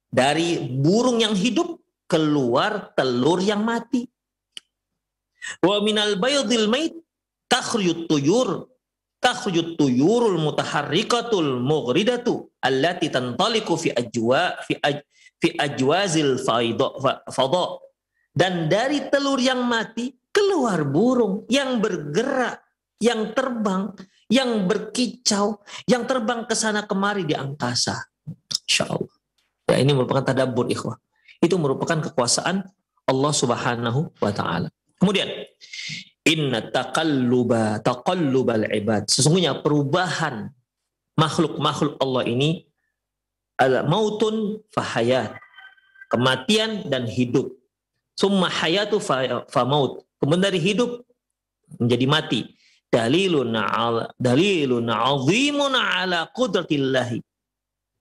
Dari burung yang hidup keluar telur yang mati. Wa minal baydil mayyit takhrujut tuyurul mutaharrikatul mughridatu allati tantaliqu fi ajwazil fadha. Dan dari telur yang mati keluar burung yang bergerak, yang terbang, yang berkicau, yang terbang ke sana kemari di angkasa. Insyaallah. Ya, ini merupakan tadabbur, ikhwah. Itu merupakan kekuasaan Allah Subhanahu wa taala. Kemudian inna taqallubal ibad. Sesungguhnya perubahan makhluk-makhluk Allah ini adalah mautun fahayat. Kematian dan hidup. Summa hayatu fa maut. Kemudian dari hidup menjadi mati. Dalilun azimun ala qudratillahi.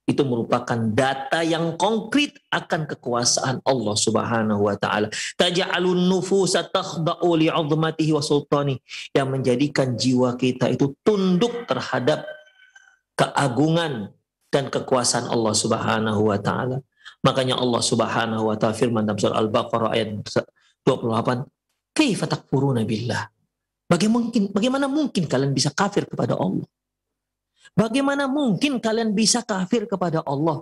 Itu merupakan data yang konkret akan kekuasaan Allah Subhanahu wa taala. Taj'alun nufusa takhda'u li'azmatihi wa sultani, yang menjadikan jiwa kita itu tunduk terhadap keagungan dan kekuasaan Allah Subhanahu wa taala. Makanya Allah Subhanahu wa taala firman dalam surah Al-Baqarah ayat 28, "Kaifa takfuruna billah?" Bagaimana mungkin kalian bisa kafir kepada Allah? Bagaimana mungkin kalian bisa kafir kepada Allah?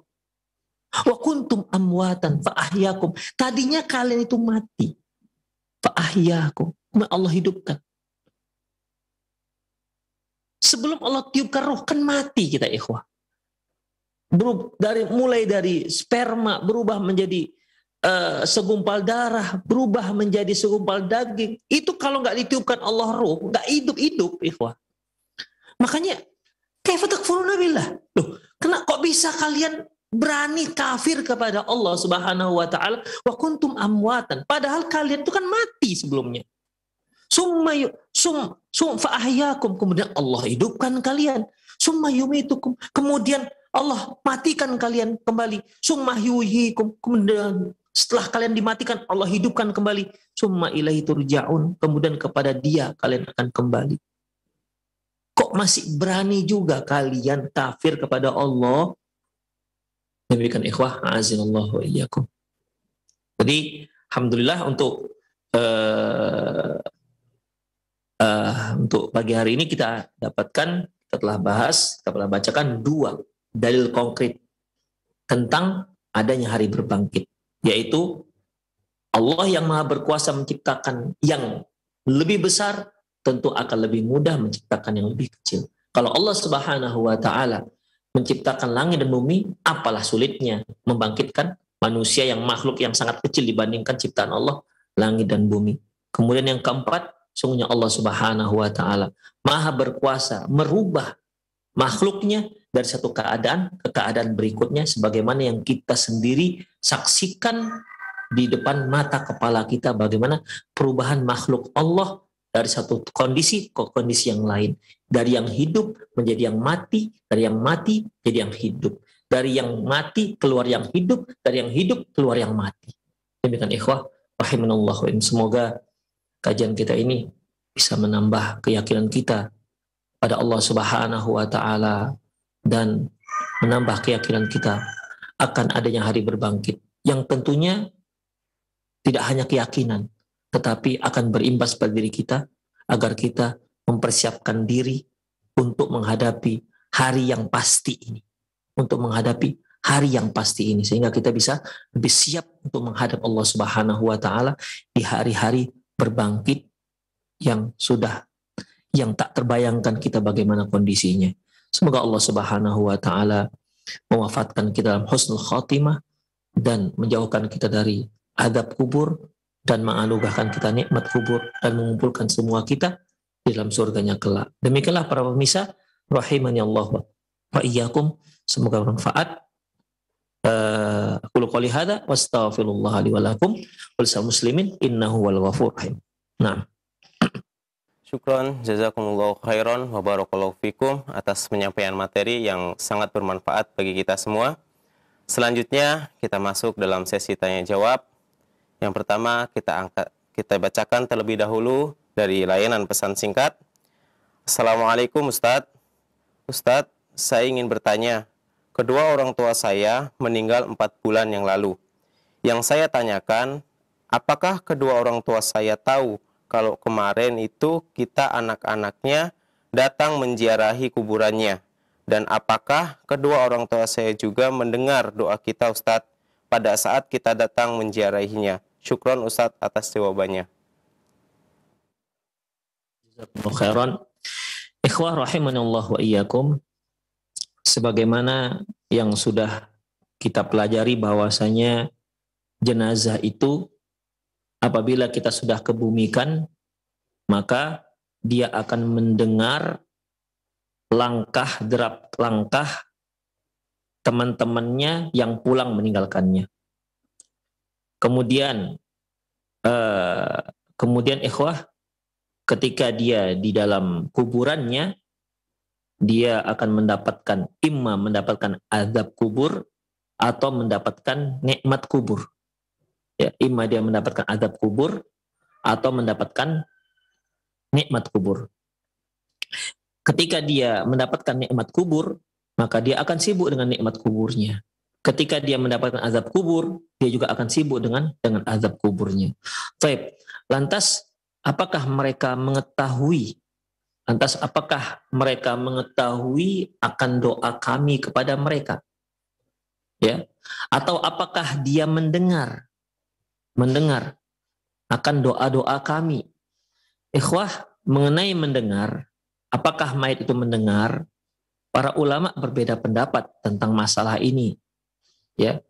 Wa kuntum amwatan fa ahyakum. Tadinya kalian itu mati. Fa ahyakum. Allah hidupkan. Sebelum Allah tiupkan roh kan mati kita, ikhwah. Mulai dari sperma berubah menjadi segumpal darah, berubah menjadi segumpal daging. Itu kalau nggak ditiupkan Allah roh, nggak hidup-hidup, ikhwah. Makanya kaifa takfuruna billah? Loh, kok bisa kalian berani kafir kepada Allah Subhanahu wa taala wa kuntum amwatan? Padahal kalian itu kan mati sebelumnya. Fa ahyakum, kemudian Allah hidupkan kalian. Summa yumitukum, kemudian Allah matikan kalian kembali. Summa yuhyikum, kemudian setelah kalian dimatikan Allah hidupkan kembali. Summa ilaihi turja'un, kemudian kepada Dia kalian akan kembali. Kok masih berani juga kalian kafir kepada Allah? Demikian ikhwah, a'azinallahu wa iyyakum. Jadi alhamdulillah untuk pagi hari ini kita dapatkan, kita telah bahas, kita telah bacakan 2 dalil konkret tentang adanya hari berbangkit, yaitu Allah yang maha berkuasa menciptakan yang lebih besar, tentu akan lebih mudah menciptakan yang lebih kecil. Kalau Allah Subhanahu wa taala menciptakan langit dan bumi, apalah sulitnya membangkitkan manusia yang makhluk yang sangat kecil dibandingkan ciptaan Allah, langit dan bumi. Kemudian yang keempat, sungguhnya Allah Subhanahu wa taala maha berkuasa merubah makhluknya dari satu keadaan ke keadaan berikutnya, sebagaimana yang kita sendiri saksikan di depan mata kepala kita, bagaimana perubahan makhluk Allah dari satu kondisi ke kondisi yang lain. Dari yang hidup menjadi yang mati, dari yang mati jadi yang hidup. Dari yang mati keluar yang hidup, dari yang hidup keluar yang mati. Demikian ikhwah, rahimanallah. Semoga kajian kita ini bisa menambah keyakinan kita pada Allah Subhanahu wa taala dan menambah keyakinan kita akan adanya hari berbangkit yang tentunya tidak hanya keyakinan, tetapi akan berimbas pada diri kita agar kita mempersiapkan diri untuk menghadapi hari yang pasti ini. Untuk menghadapi hari yang pasti ini. Sehingga kita bisa lebih siap untuk menghadap Allah Subhanahu wa taala di hari-hari berbangkit yang tak terbayangkan kita bagaimana kondisinya. Semoga Allah Subhanahu wa taala mewafatkan kita dalam husnul khatimah dan menjauhkan kita dari adab kubur dan menganugerahkan kita nikmat kubur dan mengumpulkan semua kita di dalam surganya kelak. Demikianlah para pemirsa, rahimani Allah wa iyyakum. Semoga bermanfaat. Aku qouli hadza wastaghfirullah li wa lakum wal muslimin innahu wal ghafur rahim. Nah. Syukron, jazakumullahu khairan wa barakallahu fikum atas penyampaian materi yang sangat bermanfaat bagi kita semua. Selanjutnya kita masuk dalam sesi tanya jawab. Yang pertama kita bacakan terlebih dahulu dari layanan pesan singkat. Assalamualaikum Ustadz. Ustadz, saya ingin bertanya. Kedua orang tua saya meninggal 4 bulan yang lalu. Yang saya tanyakan, apakah kedua orang tua saya tahu kalau kemarin itu kita anak-anaknya datang menziarahi kuburannya? Dan apakah kedua orang tua saya juga mendengar doa kita Ustadz pada saat kita datang menziarahinya? Syukron Ustadz atas jawabannya. Jazakumullahu khairan. Ikhwah rahimanallah wa iyyakum. Sebagaimana yang sudah kita pelajari bahwasanya jenazah itu apabila kita sudah kebumikan, maka dia akan mendengar langkah teman-temannya yang pulang meninggalkannya. Kemudian ikhwah, ketika dia di dalam kuburannya, dia akan mendapatkan azab kubur atau mendapatkan nikmat kubur. Ya, dia mendapatkan azab kubur atau mendapatkan nikmat kubur. Ketika dia mendapatkan nikmat kubur, maka dia akan sibuk dengan nikmat kuburnya. Ketika dia mendapatkan azab kubur, dia juga akan sibuk dengan azab kuburnya. Baik. Lantas apakah mereka mengetahui akan doa kami kepada mereka? Ya. Atau apakah dia mendengar akan doa-doa kami? Ikhwah, mengenai mendengar, apakah mayit itu mendengar? Para ulama berbeda pendapat tentang masalah ini. Ya.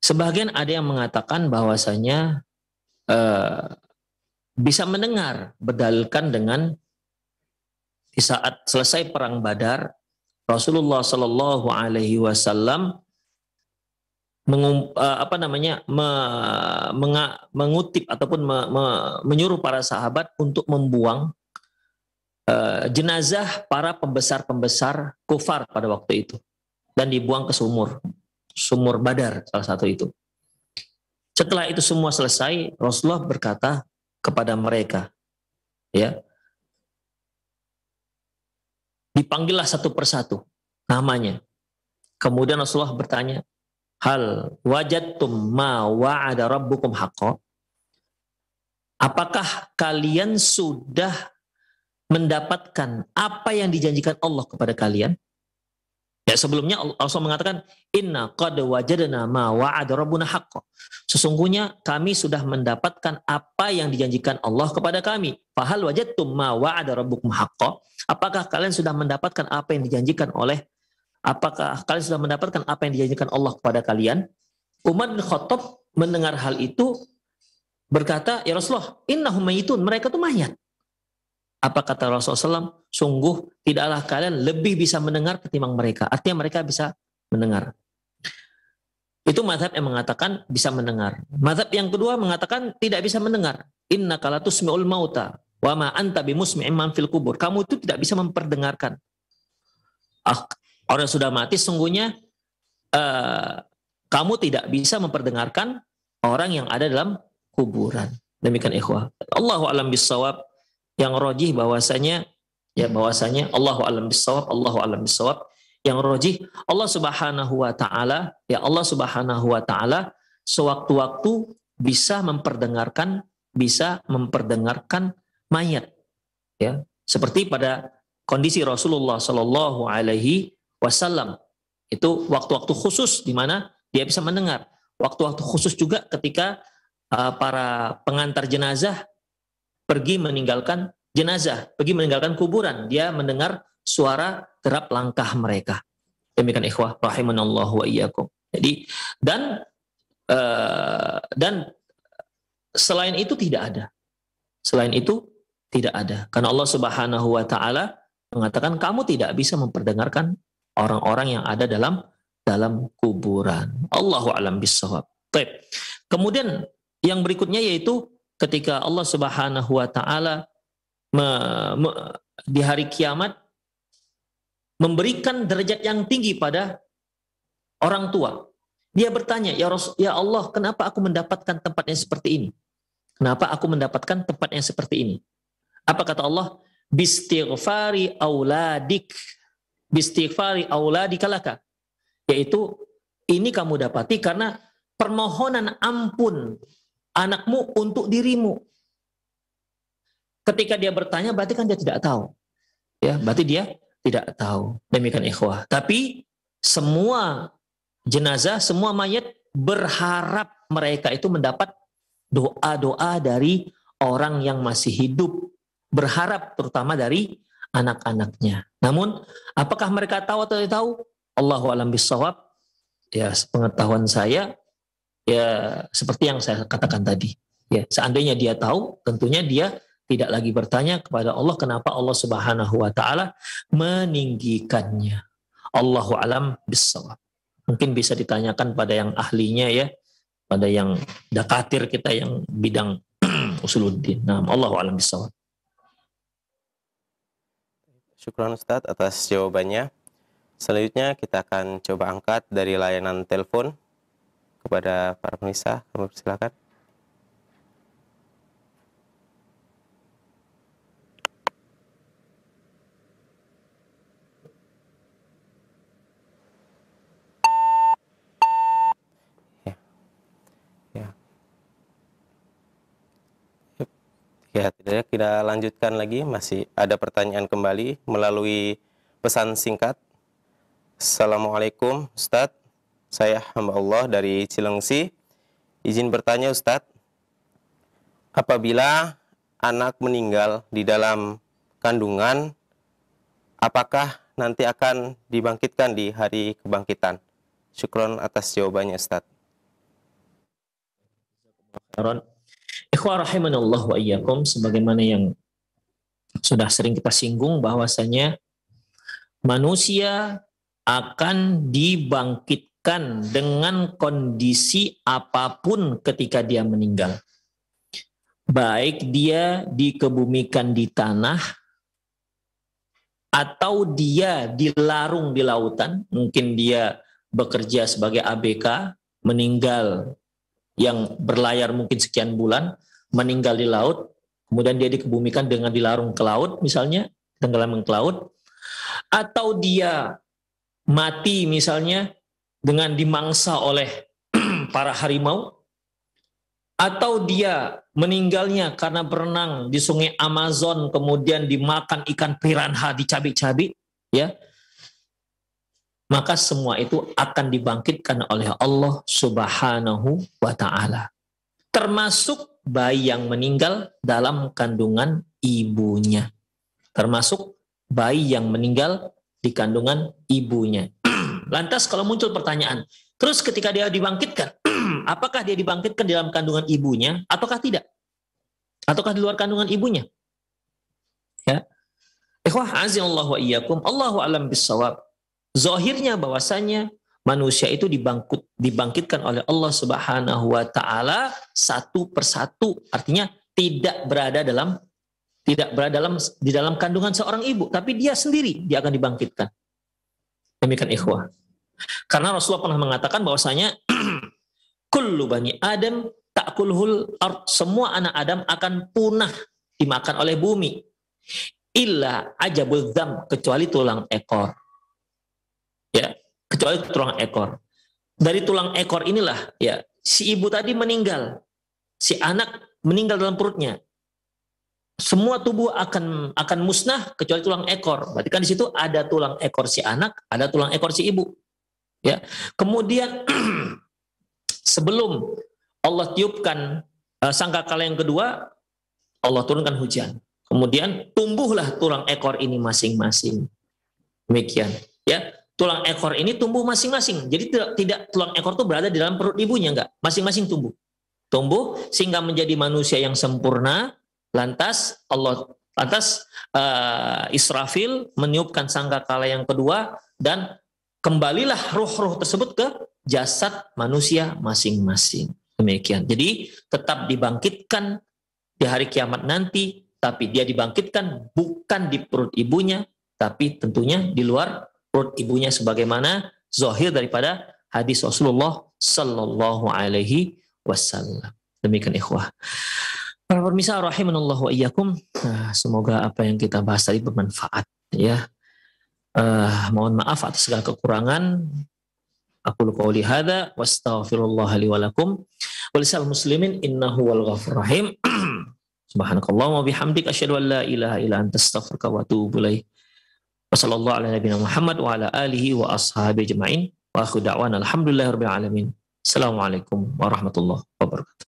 Sebagian ada yang mengatakan bahwasanya bisa mendengar, berdalilkan dengan di saat selesai perang Badar, Rasulullah Shallallahu Alaihi Wasallam mengutip ataupun menyuruh para sahabat untuk membuang jenazah para pembesar kufar pada waktu itu, dan dibuang ke sumur Badar, salah satu itu. Setelah itu semua selesai, Rasulullah berkata kepada mereka, ya, dipanggillah satu persatu namanya. Kemudian Rasulullah bertanya, hal wajadtum ma wa'ada rabbukum haqqo? Apakah kalian sudah mendapatkan apa yang dijanjikan Allah kepada kalian? Ya, sebelumnya Allah mengatakan, inna qad wajadna ma wa'ada rabbuna haqqo. Sesungguhnya kami sudah mendapatkan apa yang dijanjikan Allah kepada kami. Fahal wajadtum ma wa'ada rabbukum haqqo? Apakah kalian sudah mendapatkan apa yang dijanjikan Allah kepada kalian? Umar bin Khattab mendengar hal itu berkata, ya Rasulullah, innahum mayitun, mereka itu mayat. Apa kata Rasulullah SAW? Sungguh tidaklah kalian lebih bisa mendengar ketimbang mereka. Artinya mereka bisa mendengar. Itu mazhab yang mengatakan bisa mendengar. Mazhab yang kedua mengatakan tidak bisa mendengar. Innaka latusmi'ul mauta wa ma anta bimusmi'in man fil kubur. Kamu itu tidak bisa memperdengarkan. Orang sudah mati, sungguhnya kamu tidak bisa memperdengarkan orang yang ada dalam kuburan. Demikian ikhwah. Allahu a'lam bissawab. Yang rajih bahwasanya Allahu a'lam bissawab. Yang rajih Allah Subhanahu wa taala sewaktu-waktu bisa memperdengarkan mayat, ya, seperti pada kondisi Rasulullah Shallallahu Alaihi Wasallam. Itu waktu-waktu khusus di mana dia bisa mendengar. Waktu-waktu khusus juga ketika para pengantar jenazah pergi meninggalkan kuburan, dia mendengar suara derap langkah mereka. Demikian ikhwah rahimanallahu wa iyyakum. Jadi dan selain itu tidak ada. Karena Allah Subhanahu wa taala mengatakan kamu tidak bisa memperdengarkan orang-orang yang ada dalam kuburan. Allahu a'lam bissawab. Baik. Kemudian yang berikutnya yaitu ketika Allah Subhanahu wa taala di hari kiamat memberikan derajat yang tinggi pada orang tua. Dia bertanya, ya Allah, kenapa aku mendapatkan tempat yang seperti ini? Kenapa aku mendapatkan tempat yang seperti ini? Apa kata Allah? Bistighfari auladika laka. Yaitu ini kamu dapati karena permohonan ampun anakmu untuk dirimu. Ketika dia bertanya berarti kan dia tidak tahu. Ya, berarti dia tidak tahu. Demikian ikhwah. Tapi semua jenazah, semua mayat berharap mereka itu mendapat doa-doa dari orang yang masih hidup. Berharap terutama dari anak-anaknya. Namun, apakah mereka tahu atau tidak tahu? Allahu a'lam bishawab. Ya, pengetahuan saya, ya seperti yang saya katakan tadi. Ya, seandainya dia tahu, tentunya dia tidak lagi bertanya kepada Allah kenapa Allah Subhanahu wa taala meninggikannya. Allahu a'lam bishawab. Mungkin bisa ditanyakan pada yang ahlinya ya, pada yang dakatir kita yang bidang usuluddin. Nah, Allahu a'lam bishawab. Syukran Ustadz atas jawabannya. Selanjutnya kita akan coba angkat dari layanan telepon kepada para pemirsa. Kami persilakan. Ya, tidak, kita lanjutkan lagi. Masih ada pertanyaan kembali melalui pesan singkat. Assalamualaikum Ustadz, saya hamba Allah dari Cilengsi. Izin bertanya Ustadz, apabila anak meninggal di dalam kandungan, apakah nanti akan dibangkitkan di hari kebangkitan? Syukron atas jawabannya Ustadz. Ikhwah rahimanallah wa iyyakum, sebagaimana yang sudah sering kita singgung bahwasanya manusia akan dibangkitkan dengan kondisi apapun ketika dia meninggal. Baik dia dikebumikan di tanah atau dia dilarung di lautan, mungkin dia bekerja sebagai ABK, meninggal yang berlayar mungkin sekian bulan, meninggal di laut, kemudian dia dikebumikan dengan dilarung ke laut misalnya, tenggelam ke laut, atau dia mati misalnya dengan dimangsa oleh para harimau, atau dia meninggalnya karena berenang di sungai Amazon kemudian dimakan ikan piranha dicabik-cabik, ya, maka semua itu akan dibangkitkan oleh Allah Subhanahu wa ta'ala. Termasuk bayi yang meninggal dalam kandungan ibunya. Termasuk bayi yang meninggal di kandungan ibunya. Lantas kalau muncul pertanyaan, terus ketika dia dibangkitkan, apakah dia dibangkitkan di dalam kandungan ibunya ataukah tidak? Ataukah di luar kandungan ibunya? Ya. Ikhwah azza wa iyyakum, Allahu a'lam bissawab. Zahirnya bahwasanya manusia itu dibangkitkan oleh Allah Subhanahu wa taala satu persatu, artinya tidak berada di dalam kandungan seorang ibu, tapi dia sendiri dia akan dibangkitkan. Demikian ikhwah. Karena Rasulullah pernah mengatakan bahwasanya kullu bani Adam ta'kulhul ard, semua anak Adam akan punah dimakan oleh bumi. Illa ajabul dzam, kecuali tulang ekor. Ya, kecuali tulang ekor. Dari tulang ekor inilah ya si ibu tadi meninggal, si anak meninggal dalam perutnya. Semua tubuh akan musnah kecuali tulang ekor. Berarti kan di situ ada tulang ekor si anak, ada tulang ekor si ibu. Ya. Kemudian sebelum Allah tiupkan sangkakala yang kedua, Allah turunkan hujan. Kemudian tumbuhlah tulang ekor ini masing-masing. Demikian, ya. Tulang ekor ini tumbuh masing-masing. Jadi tidak tulang ekor itu berada di dalam perut ibunya, enggak. Masing-masing tumbuh. Tumbuh sehingga menjadi manusia yang sempurna. Lantas Israfil meniupkan sangkakala yang kedua dan kembalilah roh-roh tersebut ke jasad manusia masing-masing. Demikian. Jadi tetap dibangkitkan di hari kiamat nanti tapi dia dibangkitkan bukan di perut ibunya, tapi tentunya di luar perut ibunya, sebagaimana zahir daripada hadis Rasulullah sallallahu alaihi wasallam. Demikian ikhwah. Para pemirsa rahimanallahu wa iyyakum, semoga apa yang kita bahas tadi bermanfaat ya. Mohon maaf atas segala kekurangan. Aku qouli hadza wastaghfirullah li wa lakum wa lisal muslimin innahu wal ghafurur rahim. Subhanakallahumma wa bihamdik asyhadu an la ilaha illa anta astaghfiruka wa atubu ilaik. Wa sallallahu ala nabiyina Muhammad wa ala alihi wa ashabihi ajmain. Wa akhu da'wana alhamdulillahirabbil alamin. Assalamualaikum warahmatullahi wabarakatuh.